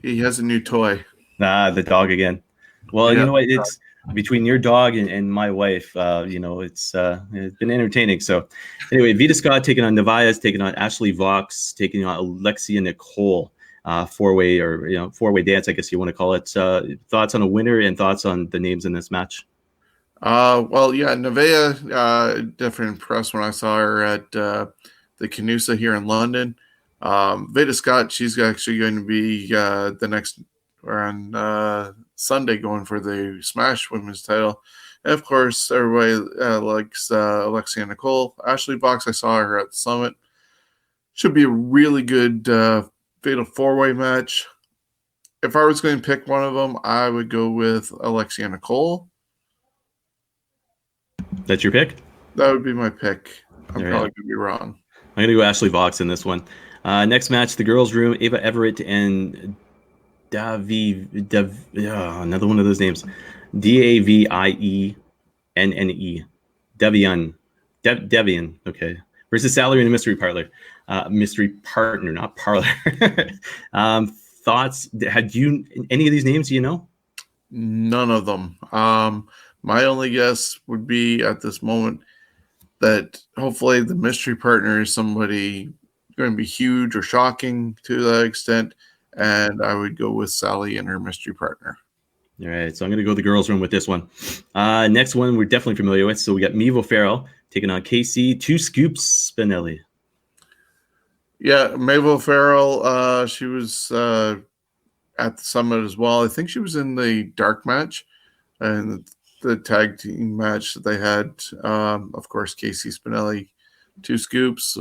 He has a new toy. The dog again. Well, Yeah. You know what? It's between your dog and my wife. It's been entertaining. So anyway, Vita Scott taking on Nevaez, taking on Ashley Vox, taking on Alexia Nicole. Four-way dance, I guess you want to call it. Thoughts on a winner and thoughts on the names in this match? Well, yeah, Nevaeh, definitely impressed when I saw her at the Canusa here in London. Vita Scott, she's actually going to be the next on Sunday going for the Smash Women's title. And of course, everybody likes Alexia Nicole. Ashley Vox, I saw her at the Summit. Should be a really good fatal 4-way match. If I was going to pick one of them, I would go with Alexia Nicole. That's your pick? That would be my pick. I'm All right. probably going to be wrong. I'm going to go Ashley Vox in this one. Next match, the girls' room, Ava Everett and another one of those names. Davienne. Davian. Devian, okay, versus Sally in a mystery partner, not parlor. Thoughts? Had you any of these names? Do you know? None of them. My only guess would be at this moment that hopefully the mystery partner is somebody going to be huge or shocking to that extent, and I would go with Sally and her mystery partner. All right, so I'm going to go the girls' room with this one. Next one we're definitely familiar with. So we got Mevo Farrell taking on Casey 2 Scoops Spinelli. Yeah, Mabel Farrell, she was at the summit as well. I think she was in the dark match and the tag team match that they had. Of course, Casey Spinelli, 2 Scoops.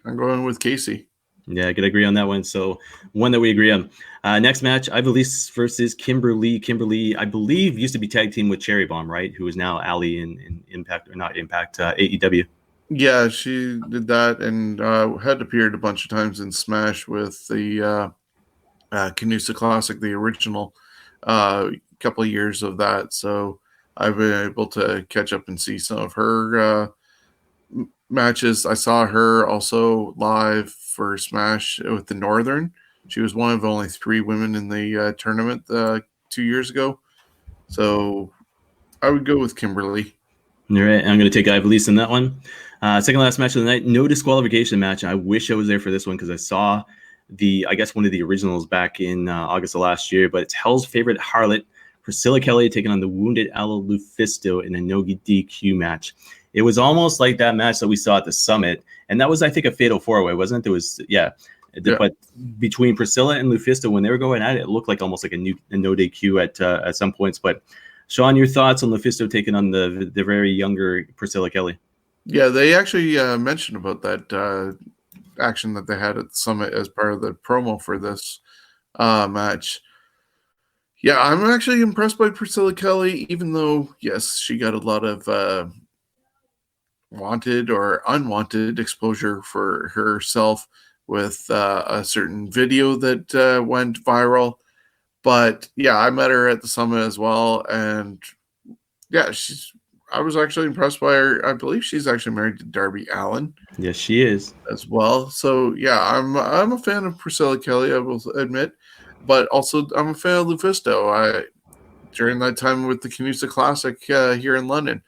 I'm going with Casey. Yeah, I could agree on that one. So one that we agree on. Next match, Ivelisse versus Kimberly. Kimberly, I believe, used to be tag team with Cherry Bomb, right? Who is now Allie in Impact, or not Impact, AEW. Yeah, she did that and had appeared a bunch of times in Smash with the Canusa Classic, the original couple of years of that. So I've been able to catch up and see some of her matches. I saw her also live for Smash with the Northern. She was one of only 3 women in the tournament 2 years ago. So I would go with Kimberly. All right, I'm going to take Ivelisse in that one. Second last match of the night, no disqualification match. I wish I was there for this one because I saw I guess one of the originals back in August of last year, but it's Hell's favorite harlot, Priscilla Kelly, taking on the Wounded Owl Lufisto in a no DQ match. It was almost like that match that we saw at the Summit, and that was, I think, a fatal 4-way, wasn't it? There was, yeah. But between Priscilla and Lufisto, when they were going at it, it looked like almost like a no DQ at some points. But Sean, your thoughts on Lufisto taking on the very younger Priscilla Kelly? Yeah, they actually mentioned about that action that they had at the Summit as part of the promo for this match. Yeah, I'm actually impressed by Priscilla Kelly, even though, yes, she got a lot of wanted or unwanted exposure for herself with a certain video that went viral. But yeah, I met her at the Summit as well, and yeah, I was actually impressed by her. I believe she's actually married to Darby Allin. Yes, she is as well. So yeah, I'm a fan of Priscilla Kelly, I will admit, but also I'm a fan of Lufisto. During that time with the Canusa Classic here in London,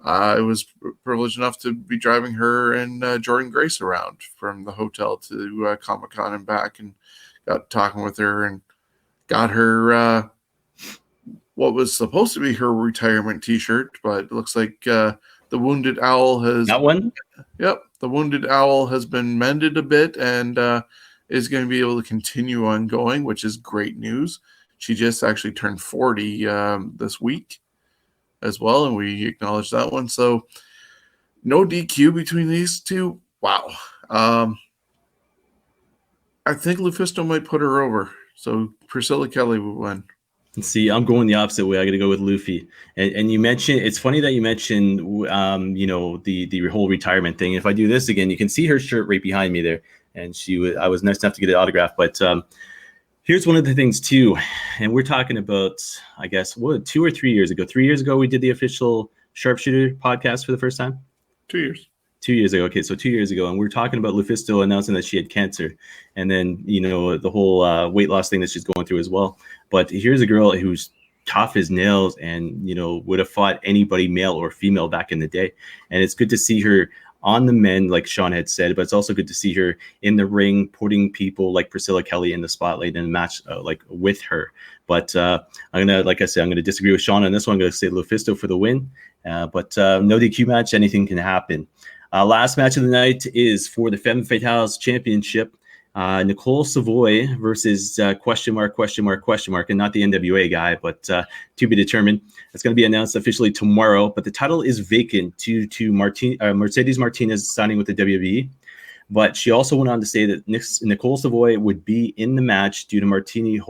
I was privileged enough to be driving her and Jordan Grace around from the hotel to Comic-Con and back, and got talking with her and got her what was supposed to be her retirement T-shirt, but it looks like the Wounded Owl has that one. Yep, the Wounded Owl has been mended a bit and is going to be able to continue on going, which is great news. She just actually turned 40 this week as well, and we acknowledge that one. So no DQ between these two. Wow. I think Lufisto might put her over. So Priscilla Kelly will win. See, I'm going the opposite way. I got to go with Luffy. And you mentioned, it's funny that you mentioned, the whole retirement thing. If I do this again, you can see her shirt right behind me there. And I was nice enough to get an autograph. But here's one of the things too. And we're talking about, I guess, 2 or 3 years ago. 3 years ago, we did the official Sharpshooter podcast for the first time. 2 years. 2 years ago. Okay, so 2 years ago, and we were talking about Lufisto announcing that she had cancer, and then the whole weight loss thing that she's going through as well. But here's a girl who's tough as nails, and would have fought anybody, male or female, back in the day. And it's good to see her on the men, like Sean had said, but it's also good to see her in the ring, putting people like Priscilla Kelly in the spotlight and match with her. But I'm gonna disagree with Sean on this one. I'm gonna say Lufisto for the win. But no DQ match, anything can happen. Last match of the night is for the Femme Fatales Championship. Nicole Savoy versus question mark, and not the NWA guy, but to be determined. It's going to be announced officially tomorrow, but the title is vacant due to Mercedes Martinez signing with the WWE. But she also went on to say that Nicole Savoy would be in the match due to Martinez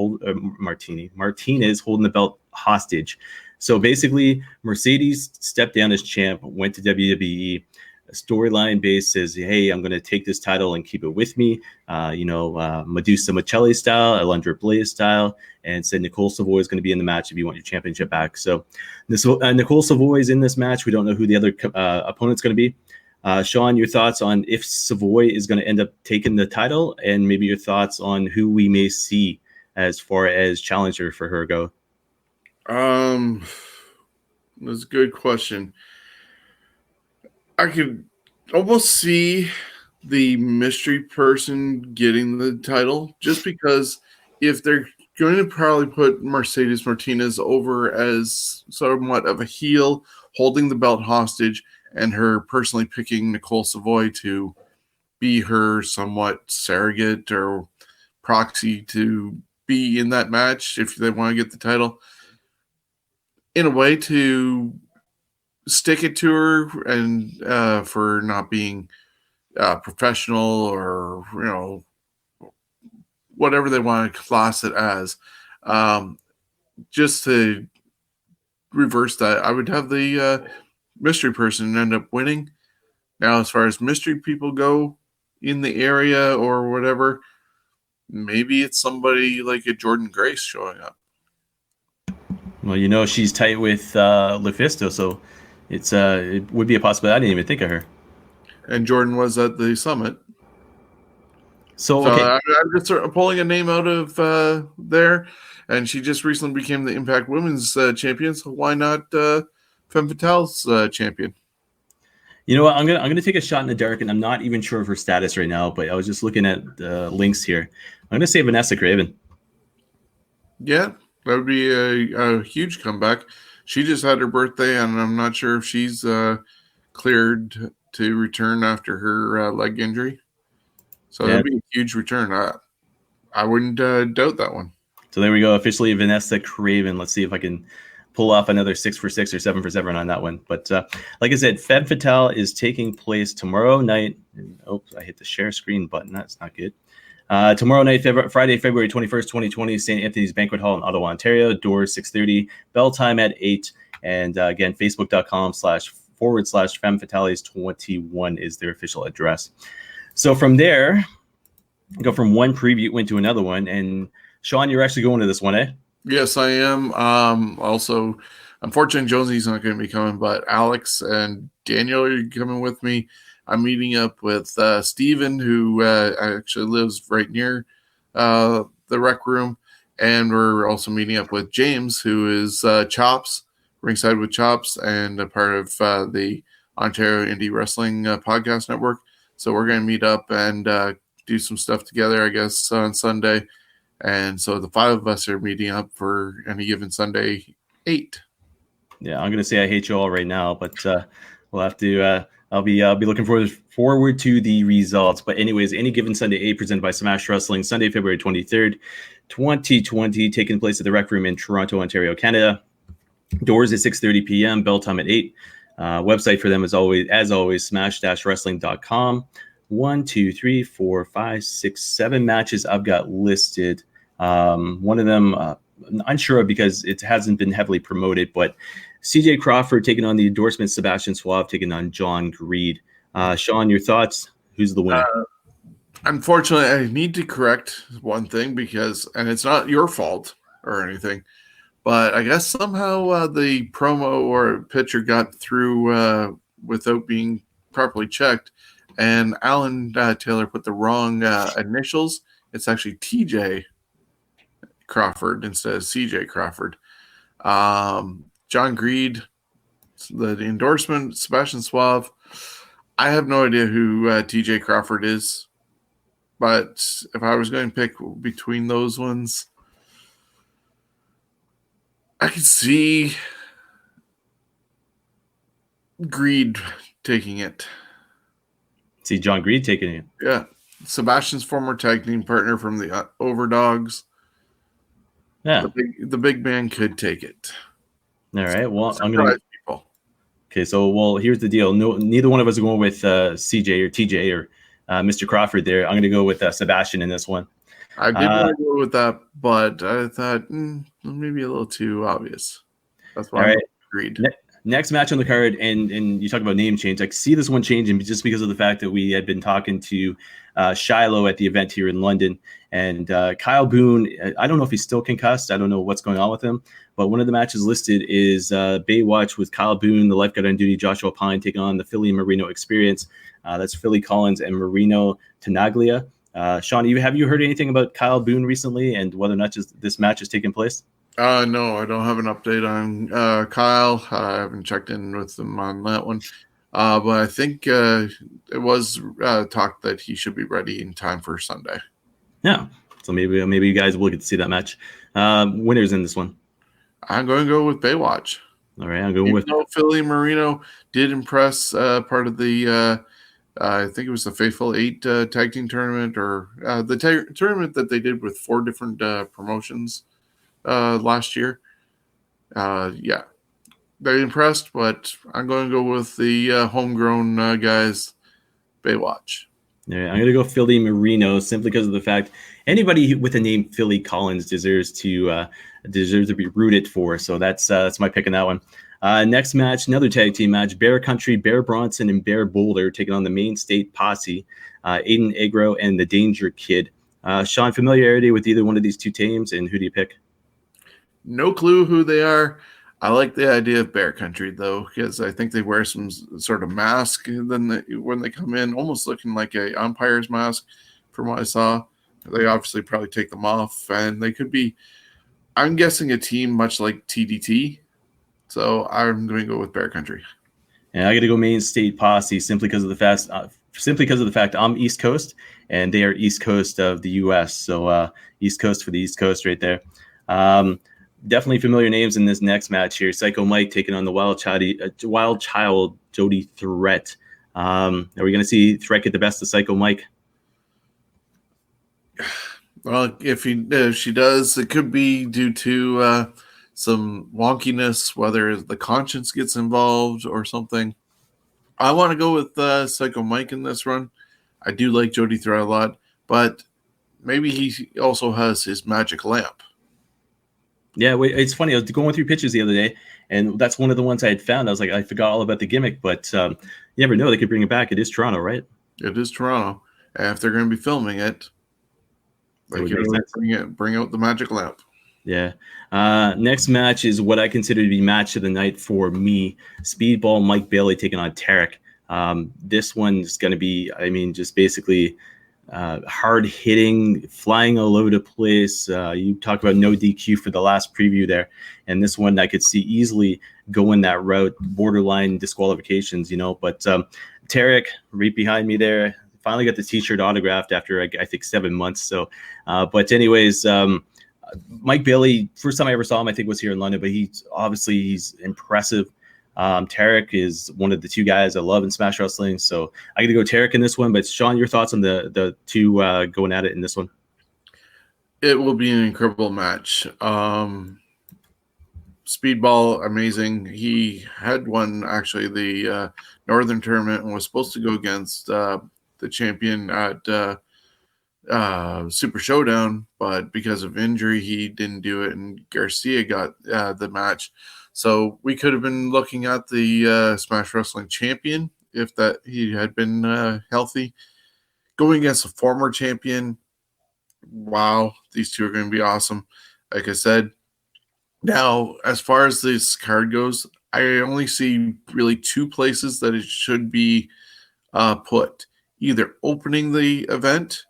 holding the belt hostage. So basically, Mercedes stepped down as champ, went to WWE. storyline based, says, hey, I'm going to take this title and keep it with me. Medusa Michelli style, Alundra Blaze style, and said Nicole Savoy is going to be in the match if you want your championship back. So Nicole Savoy is in this match. We don't know who the other opponent's going to be. Sean, your thoughts on if Savoy is going to end up taking the title, and maybe your thoughts on who we may see as far as challenger for her go? That's a good question. I could almost see the mystery person getting the title, just because if they're going to probably put Mercedes Martinez over as somewhat of a heel, holding the belt hostage, and her personally picking Nicole Savoy to be her somewhat surrogate or proxy to be in that match if they want to get the title, in a way to stick it to her and for not being professional or, whatever they want to class it as. Just to reverse that, I would have the mystery person end up winning. Now, as far as mystery people go in the area or whatever, maybe it's somebody like a Jordan Grace showing up. Well, she's tight with Lufisto, so it would be a possibility. I didn't even think of her. And Jordan was at the summit. So okay. I'm just sort of pulling a name out of there, and she just recently became the Impact Women's champion. So why not Femme Fatale's champion? You know what? I'm gonna take a shot in the dark, and I'm not even sure of her status right now. But I was just looking at the links here. I'm gonna say Vanessa Craven. Yeah, that would be a huge comeback. She just had her birthday, and I'm not sure if she's cleared to return after her leg injury. So that'd be a huge return. I wouldn't doubt that one. So there we go. Officially Vanessa Craven. Let's see if I can pull off another 6 for 6 or 7 for 7 on that one. But like I said, Femme Fatale is taking place tomorrow night. I hit the share screen button. That's not good. Tomorrow night, Friday, February 21st, 2020, St. Anthony's Banquet Hall in Ottawa, Ontario. Doors 6:30. Bell time at 8. And again, facebook.com//Femme Fatales 21 is their official address. So from there, go from one preview win to another one. And Sean, you're actually going to this one, eh? Yes, I am. Also, unfortunately, Josie's not going to be coming, but Alex and Daniel are coming with me. I'm meeting up with Steven, who actually lives right near the rec room. And we're also meeting up with James, who is Chops, Ringside with Chops, and a part of the Ontario Indie Wrestling Podcast Network. So we're going to meet up and do some stuff together, I guess, on Sunday. And so the 5 of us are meeting up for any given Sunday, 8. Yeah, I'm going to say I hate you all right now, but we'll have to. I'll be looking forward to the results. But anyways, any given Sunday 8 presented by Smash Wrestling, Sunday, February 23rd, 2020, taking place at the Rec Room in Toronto, Ontario, Canada. Doors at 6:30 p.m. Bell time at 8. Website for them is always smash-wrestling.com. 1, 2, 3, 4, 5, 6, 7 matches I've got listed. One of them I'm unsure of because it hasn't been heavily promoted, but CJ Crawford taking on the endorsement, Sebastian Suave taking on John Greed. Sean, your thoughts? Who's the winner? Unfortunately, I need to correct one thing and it's not your fault or anything, but I guess somehow the promo or picture got through without being properly checked, and Alan Taylor put the wrong initials. It's actually TJ Crawford instead of CJ Crawford. John Greed, the endorsement, Sebastian Suave. I have no idea who TJ Crawford is, but if I was going to pick between those ones, I could see Greed taking it. See John Greed taking it. Yeah. Sebastian's former tag team partner from the Overdogs. Yeah. The big man could take it. All right. Well, I'm going to. Okay. So, here's the deal. No, neither one of us are going with CJ or TJ or Mr. Crawford there. I'm going to go with Sebastian in this one. I did want to go with that, but I thought maybe a little too obvious. That's why I agreed. Next match on the card, and you talk about name change. I see this one changing just because of the fact that we had been talking to Shiloh at the event here in London, and Kyle Boone. I don't know if he's still concussed. I don't know what's going on with him. But one of the matches listed is Baywatch with Kyle Boone, the lifeguard on duty, Joshua Pine taking on the Philly Marino Experience. That's Philly Collins and Marino Tenaglia. Sean, have you heard anything about Kyle Boone recently and whether or not this match is taking place? No, I don't have an update on Kyle. I haven't checked in with him on that one. But I think it was talked that he should be ready in time for Sunday. Yeah. So maybe you guys will get to see that match. Winners in this one. I'm going to go with Baywatch. All right, I'm going with Philly Marino did impress part of the I think it was the Faithful 8 tag team tournament, or the tournament that they did with 4 different promotions last year. Yeah, they impressed, but I'm going to go with the homegrown guys, Baywatch. Yeah, I'm going to go Philly Marino simply because of the fact anybody with the name Philly Collins deserves to be rooted for. So that's my pick in that one. Next match, another tag team match: Bear Country, Bear Bronson, and Bear Boulder taking on the Main State Posse, Aiden Agro and the Danger Kid. Sean, familiarity with either one of these two teams, and who do you pick? No clue who they are. I like the idea of Bear Country, though, because I think they wear some sort of mask when they come in, almost looking like a umpire's mask from what I saw. They obviously probably take them off, and they could be, I'm guessing, a team much like TDT. So I'm going to go with Bear Country. And I got to go Main State Posse simply because of the fact I'm East Coast and they are East Coast of the U.S. So East Coast for the East Coast right there. Definitely familiar names in this next match here. Psycho Mike taking on the Wild Child Jody Threat. Are we going to see Threat get the best of Psycho Mike? Well, if she does, it could be due to some wonkiness, whether the conscience gets involved or something. I want to go with Psycho Mike in this run. I do like Jody Threat a lot, but maybe he also has his magic lamp. Yeah, it's funny. I was going through pictures the other day, and that's one of the ones I had found. I was like, I forgot all about the gimmick, but you never know. They could bring it back. It is Toronto, right? It is Toronto. And if they're going to be filming it, they can really bring out the magic lamp. Yeah. Next match is what I consider to be match of the night for me. Speedball Mike Bailey taking on Tarek. This one's going to be, just basically hard hitting, flying all over the place. You talk about no DQ for the last preview there, and this one I could see easily going that route, borderline disqualifications, But Tarek right behind me there, finally got the T-shirt autographed after I think 7 months. So, but anyways, Mike Bailey, first time I ever saw him, I think was here in London, but he's impressive. Tarek is one of the two guys I love in Smash Wrestling, so I got to go Tarek in this one. But Sean, your thoughts on the two going at it in this one? It will be an incredible match. Speedball, amazing. He had won actually the Northern Tournament and was supposed to go against the champion at Super Showdown, but because of injury, he didn't do it, and Garcia got the match. So we could have been looking at the Smash Wrestling champion if that he had been healthy. Going against a former champion, wow, these two are going to be awesome. Like I said, now as far as this card goes, I only see really 2 places that it should be put. Either opening the event,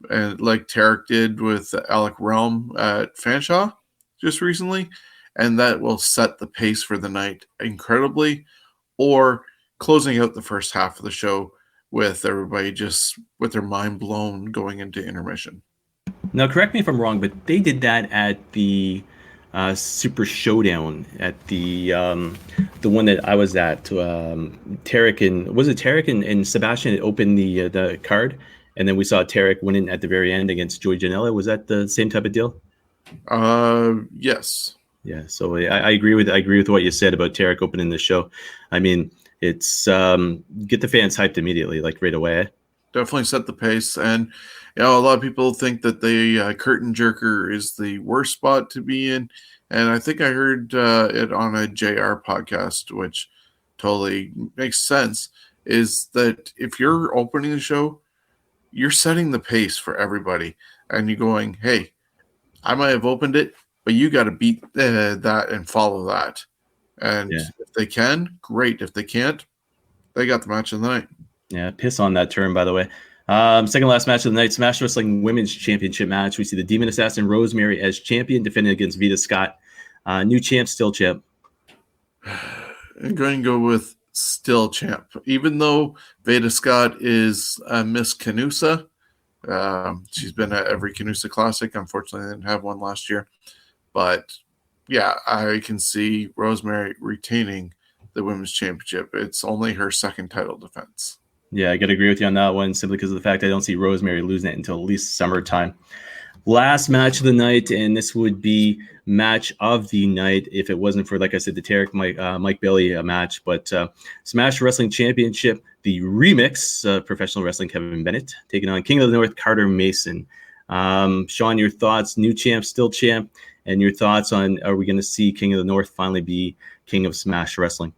and like Tarek did with Alec Realm at Fanshawe just recently, and that will set the pace for the night incredibly, or closing out the first half of the show with everybody just with their mind blown going into intermission. Now, correct me if I'm wrong, but they did that at the Super Showdown at the one that I was at. Tarek and Sebastian had opened the card, and then we saw Tarek winning at the very end against Joey Janela. Was that the same type of deal? Yes. Yeah, so I agree with what you said about Tarek opening the show. I mean, it's get the fans hyped immediately, like right away. definitely set the pace. And a lot of people think that the curtain jerker is the worst spot to be in, and I think I heard it on a JR podcast, which totally makes sense. Is that if you're opening the show, you're setting the pace for everybody, and you're going, hey, I might have opened it, but you got to beat that and follow that. And if they can, great. If they can't, they got the match of the night. Yeah, piss on that term, by the way. Second last match of the night, Smash Wrestling Women's Championship match. We see the Demon Assassin Rosemary as champion, defending against Vita Scott. New champ, still champ. I'm going to go with still champ. Even though Vita Scott is Miss Canusa, she's been at every Canusa Classic. Unfortunately, they didn't have one last year. But, yeah, I can see Rosemary retaining the Women's Championship. It's only her second title defense. Yeah, I got to agree with you on that one, simply because of the fact I don't see Rosemary losing it until at least summertime. Last match of the night, and this would be match of the night if it wasn't for, like I said, the Tarek Mike Bailey match. But Smash Wrestling Championship, the remix, Professional Wrestling Kevin Bennett taking on King of the North Carter Mason. Sean, your thoughts? New champ, still champ, and your thoughts on, are we going to see King of the North finally be King of Smash Wrestling?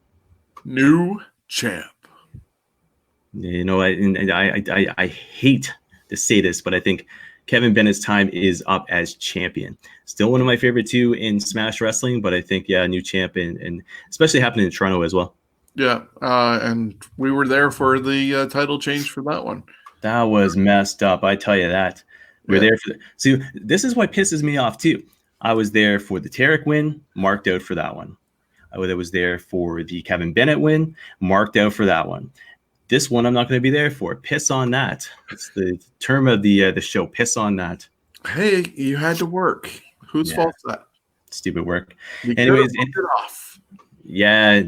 New champ. I hate to say this, but I think Kevin Bennett's time is up as champion. Still one of my favorite two in Smash Wrestling, but I think, new champ, and especially happening in Toronto as well. Yeah, and we were there for the title change for that one. That was messed up, I tell you that. We're there for see, this is what pisses me off too. I was there for the Tarek win, marked out for that one. I was there for the Kevin Bennett win, marked out for that one. This one I'm not going to be there for. Piss on that. It's the term of the show. Piss on that. Hey, you had to work. Whose fault is that? Stupid work. Anyways, it off. Yeah,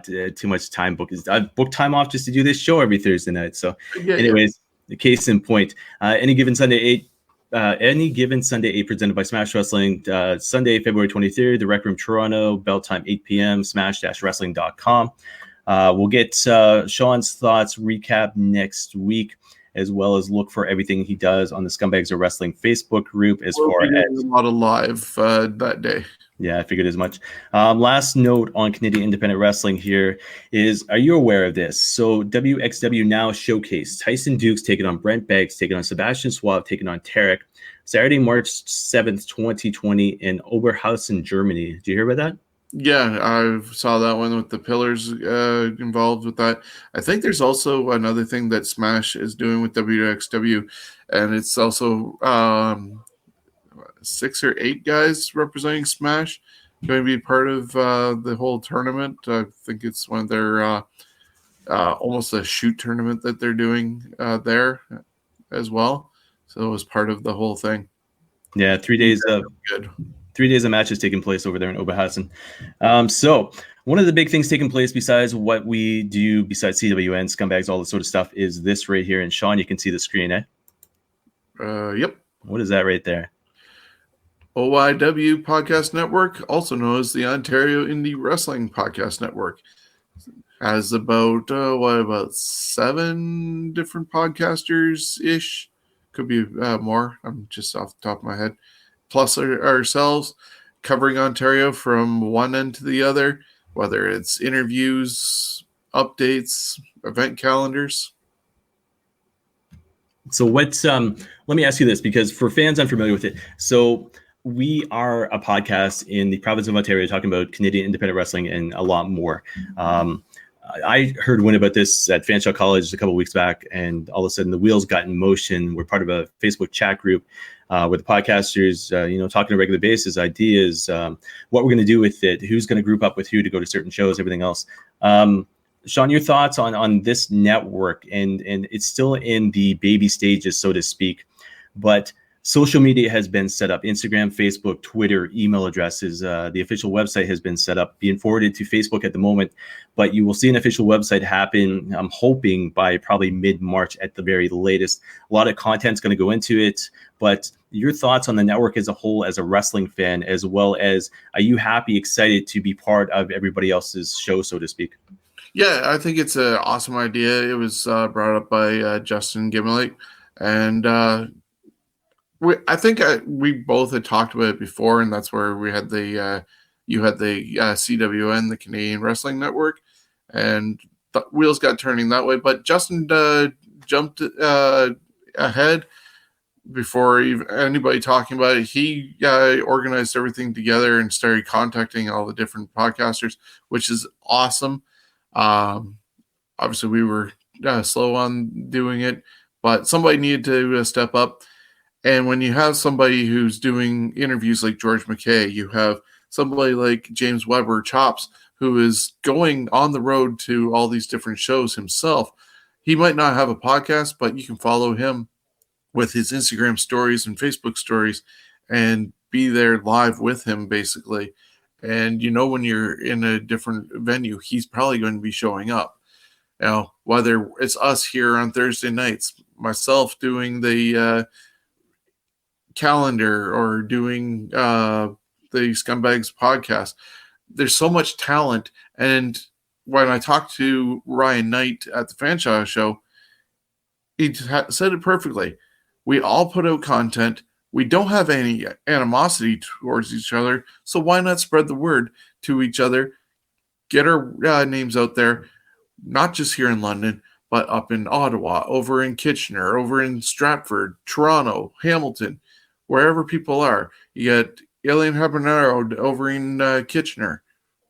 too much time booked. I've booked time off just to do this show every Thursday night. So, the case in point. Any given Sunday 8 presented by Smash Wrestling. Sunday, February 23rd, the Rec Room Toronto, bell time 8 p.m. smash-wrestling.com. We'll get Sean's thoughts recap next week, as well as look for everything he does on the Scumbags of Wrestling Facebook group. As far as a lot of live that day. Yeah, I figured as much. Last note on Canadian Independent Wrestling here is, are you aware of this? So WXW Now Showcase, Tyson Dukes taking on Brent Beggs, taking on Sebastian Suave, taking on Tarek, Saturday, March 7th, 2020 in Oberhausen, Germany. Did you hear about that? Yeah, I saw that one with the pillars involved with that. I think there's also another thing that Smash is doing with WXW, and it's also 6 or 8 guys representing Smash going to be part of the whole tournament. I think it's one of their almost a shoot tournament that they're doing there as well. So it was part of the whole thing. Yeah, 3 days of good. 3 days of matches taking place over there in Oberhausen. So one of the big things taking place besides what we do, besides CWN, Scumbags, all this sort of stuff, is this right here. And Sean, you can see the screen, eh? Yep. What is that right there? OIW Podcast Network, also known as the Ontario Indie Wrestling Podcast Network, has about 7 different podcasters-ish. Could be more. I'm just off the top of my head. Plus ourselves, covering Ontario from one end to the other, whether it's interviews, updates, event calendars. So what's let me ask you this, because for fans unfamiliar with it, so we are a podcast in the province of Ontario talking about Canadian independent wrestling and a lot more. I heard win about this at Fanshawe College a couple of weeks back, and all of a sudden the wheels got in motion. We're part of a Facebook chat group where the podcasters, talking on a regular basis, ideas, what we're going to do with it, who's going to group up with who to go to certain shows, everything else. Sean, your thoughts on this network, and it's still in the baby stages, so to speak, but social media has been set up: Instagram, Facebook, Twitter, email addresses. The official website has been set up, being forwarded to Facebook at the moment, but you will see an official website happen, I'm hoping, by probably mid-March at the very latest. A lot of content's going to go into it, but your thoughts on the network as a whole, as a wrestling fan, as well as, are you happy, excited to be part of everybody else's show, so to speak? Yeah, I think it's an awesome idea. It was brought up by Justin Gimley, and I think we both had talked about it before, and that's where we had the you had the CWN, the Canadian Wrestling Network, and the wheels got turning that way. But Justin jumped ahead before even anybody talking about it. He organized everything together and started contacting all the different podcasters, which is awesome. Um, Obviously, we were slow on doing it, but somebody needed to step up. And when you have somebody who's doing interviews like George McKay, you have somebody like James Weber Chops, who is going on the road to all these different shows himself. He might not have a podcast, but you can follow him with his Instagram stories and Facebook stories and be there live with him, basically. And when you're in a different venue, he's probably going to be showing up. Now, whether it's us here on Thursday nights, myself doing the calendar or doing the Scumbags podcast, there's so much talent. And when I talked to Ryan Knight at the Fanshawe show, he said it perfectly. We all put out content. We don't have any animosity towards each other. So why not spread the word to each other? Get our names out there, not just here in London, but up in Ottawa, over in Kitchener, over in Stratford, Toronto, Hamilton, wherever people are. You got Alien Habanero over in Kitchener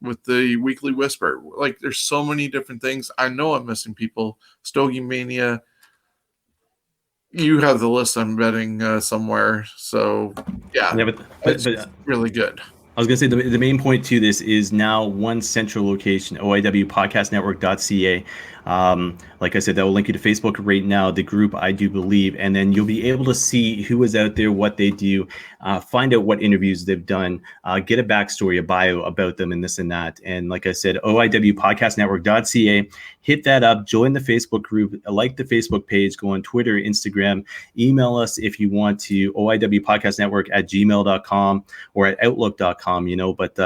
with the Weekly Whisper. Like, there's so many different things. I know I'm missing people. Stogie Mania. You have the list, I'm betting, somewhere. So, yeah, it's really good. I was going to say the main point to this is now one central location, oiwpodcastnetwork.ca. Like I said, that will link you to Facebook right now, the group, I do believe, and then you'll be able to see who is out there, what they do, find out what interviews they've done, get a backstory, a bio about them and this and that. And like I said, oiwpodcastnetwork.ca, hit that up, join the Facebook group, like the Facebook page, go on Twitter, Instagram, email us if you want to, oiwpodcastnetwork@gmail.com or at outlook.com, but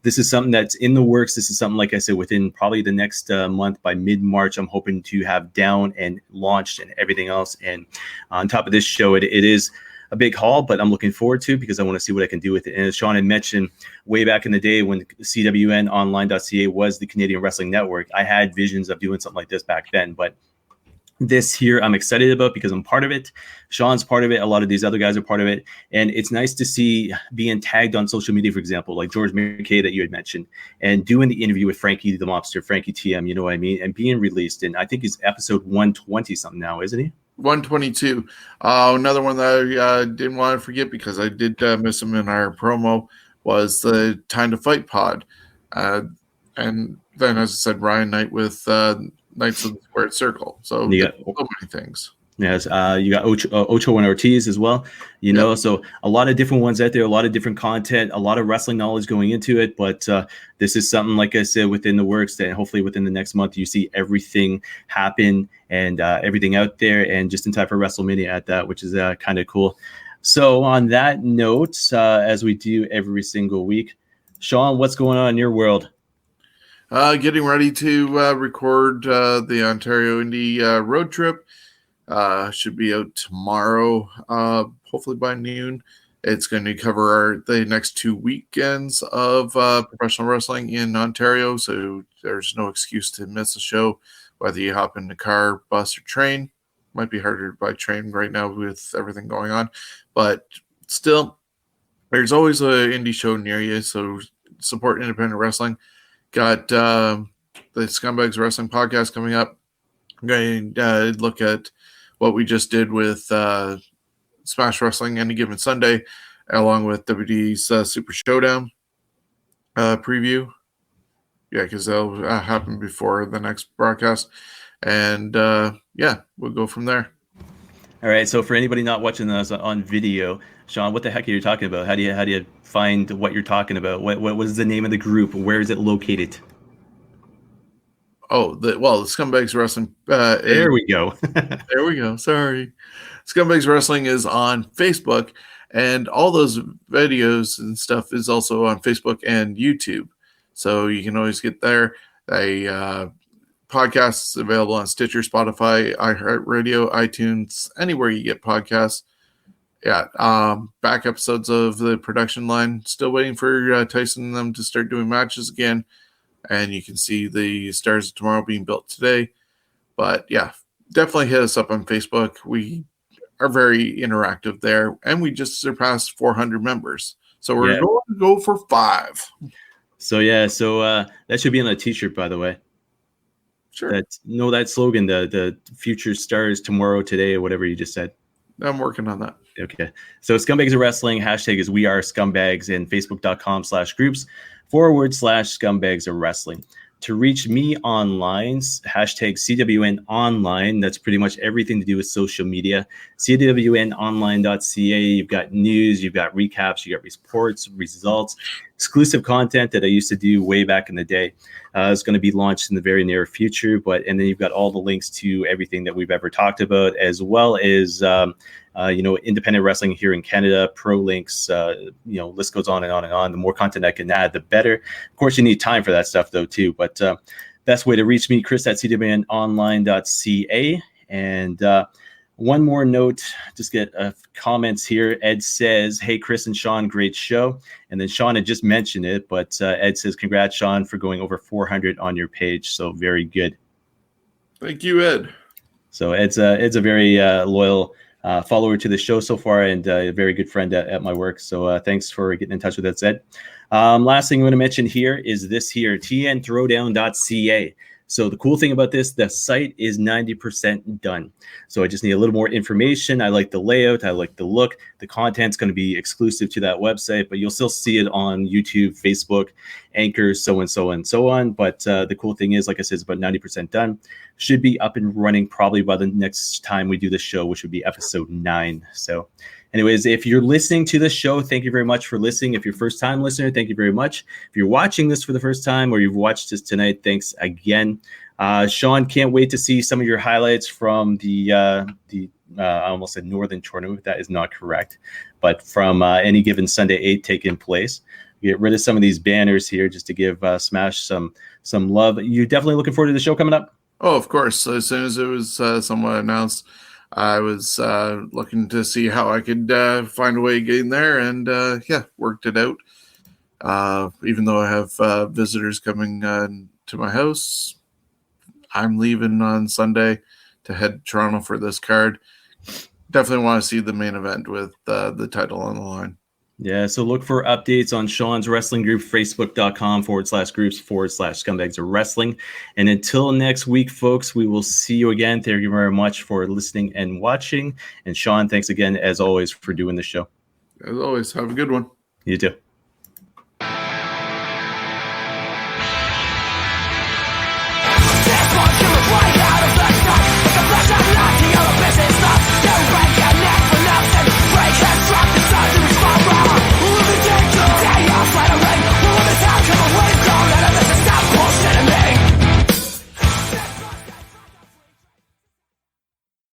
this is something that's in the works. This is something, like I said, within probably the next month, by mid-March, I'm hoping to have down and launched and everything else. And on top of this show, it is a big haul, but I'm looking forward to, because I want to see what I can do with it. And as Sean had mentioned, way back in the day when CWNonline.ca was the Canadian Wrestling Network, I had visions of doing something like this back then. But this here I'm excited about because I'm part of it. Sean's part of it. A lot of these other guys are part of it. And it's nice to see being tagged on social media, for example, like George McKay that you had mentioned, and doing the interview with Frankie the Mobster, Frankie TM, you know what I mean, and being released. And I think it's episode 120 something now, isn't he? 122. Another one that I didn't want to forget because I did miss him in our promo was the Time to Fight pod. And then, as I said, Ryan Knight with Knights of the Squared Circle. So, so many things. Yes, you got Ocho and Ortiz as well, know, so a lot of different ones out there, a lot of different content, a lot of wrestling knowledge going into it. But this is something, like I said, within the works that hopefully within the next month, you see everything happen and everything out there, and just in time for WrestleMania at that, which is kind of cool. So on that note, as we do every single week, Sean, what's going on in your world? Getting ready to record the Ontario Indie road trip. Should be out tomorrow, hopefully by noon. It's going to cover the next 2 weekends of professional wrestling in Ontario, so there's no excuse to miss a show, whether you hop in the car, bus, or train. Might be harder by train right now with everything going on, but still, there's always an indie show near you, so support independent wrestling. Got the Scumbags Wrestling podcast coming up. I'm going to look at what we just did with Smash Wrestling Any Given Sunday, along with WWE's Super Showdown preview. Yeah, because that'll happen before the next broadcast. And we'll go from there. All right. So for anybody not watching us on video, Sean, what the heck are you talking about? How do you find what you're talking about? What was the name of the group? Where is it located? Oh, the Scumbags Wrestling. There we go. There we go. Sorry. Scumbags Wrestling is on Facebook, and all those videos and stuff is also on Facebook and YouTube. So you can always get there. podcasts available on Stitcher, Spotify, iHeartRadio, iTunes, anywhere you get podcasts. Yeah, back episodes of the production line. Still waiting for Tyson and them to start doing matches again. And you can see the Stars of Tomorrow being built today. But yeah, definitely hit us up on Facebook. We are very interactive there. And we just surpassed 400 members. So we're going to go for 5. So that should be on a t-shirt, by the way. Sure. That slogan, the future stars tomorrow, today, or whatever you just said. I'm working on that. Okay. So Scumbags of Wrestling, hashtag is We Are Scumbags, and facebook.com/groups/Scumbags of Wrestling. To reach me online, hashtag CWN Online. That's pretty much everything to do with social media. CWNonline.ca. You've got news, you've got recaps, you got reports, results, exclusive content that I used to do way back in the day. It's going to be launched in the very near future. And then you've got all the links to everything that we've ever talked about, as well as independent wrestling here in Canada, pro links, list goes on and on and on. The more content I can add, the better. Of course, you need time for that stuff though too. But best way to reach me, Chris at cwnonline.ca. And one more note, just get comments here. Ed says, "Hey, Chris and Sean, great show." And then Sean had just mentioned it, but Ed says, "Congrats, Sean, for going over 400 on your page." So very good. Thank you, Ed. So Ed's a very loyal follower to the show so far, and a very good friend at my work. So thanks for getting in touch with us, Ed. Last thing I'm going to mention here is this here, tnthrowdown.ca. So the cool thing about this, the site is 90% done. So I just need a little more information. I like the layout. I like the look. The content's going to be exclusive to that website, but you'll still see it on YouTube, Facebook, Anchor, so and so and so on. But the cool thing is, like I said, it's about 90% done. Should be up and running probably by the next time we do the show, which would be episode 9. So anyways, if you're listening to this show, thank you very much for listening. If you're a first-time listener, thank you very much. If you're watching this for the first time or you've watched this tonight, thanks again. Sean, can't wait to see some of your highlights from the I almost said Northern Tournament. That is not correct. But from any given Sunday 8 taking place. Get rid of some of these banners here just to give Smash some love. You definitely looking forward to the show coming up? Oh, of course. As soon as it was somewhat announced, I was looking to see how I could find a way to get in there, and worked it out. Even though I have visitors coming to my house, I'm leaving on Sunday to head to Toronto for this card. Definitely want to see the main event with the title on the line. Yeah, so look for updates on Sean's wrestling group, facebook.com/groups/Scumbags of Wrestling. And until next week, folks, we will see you again. Thank you very much for listening and watching. And Sean, thanks again, as always, for doing the show. As always, have a good one. You too.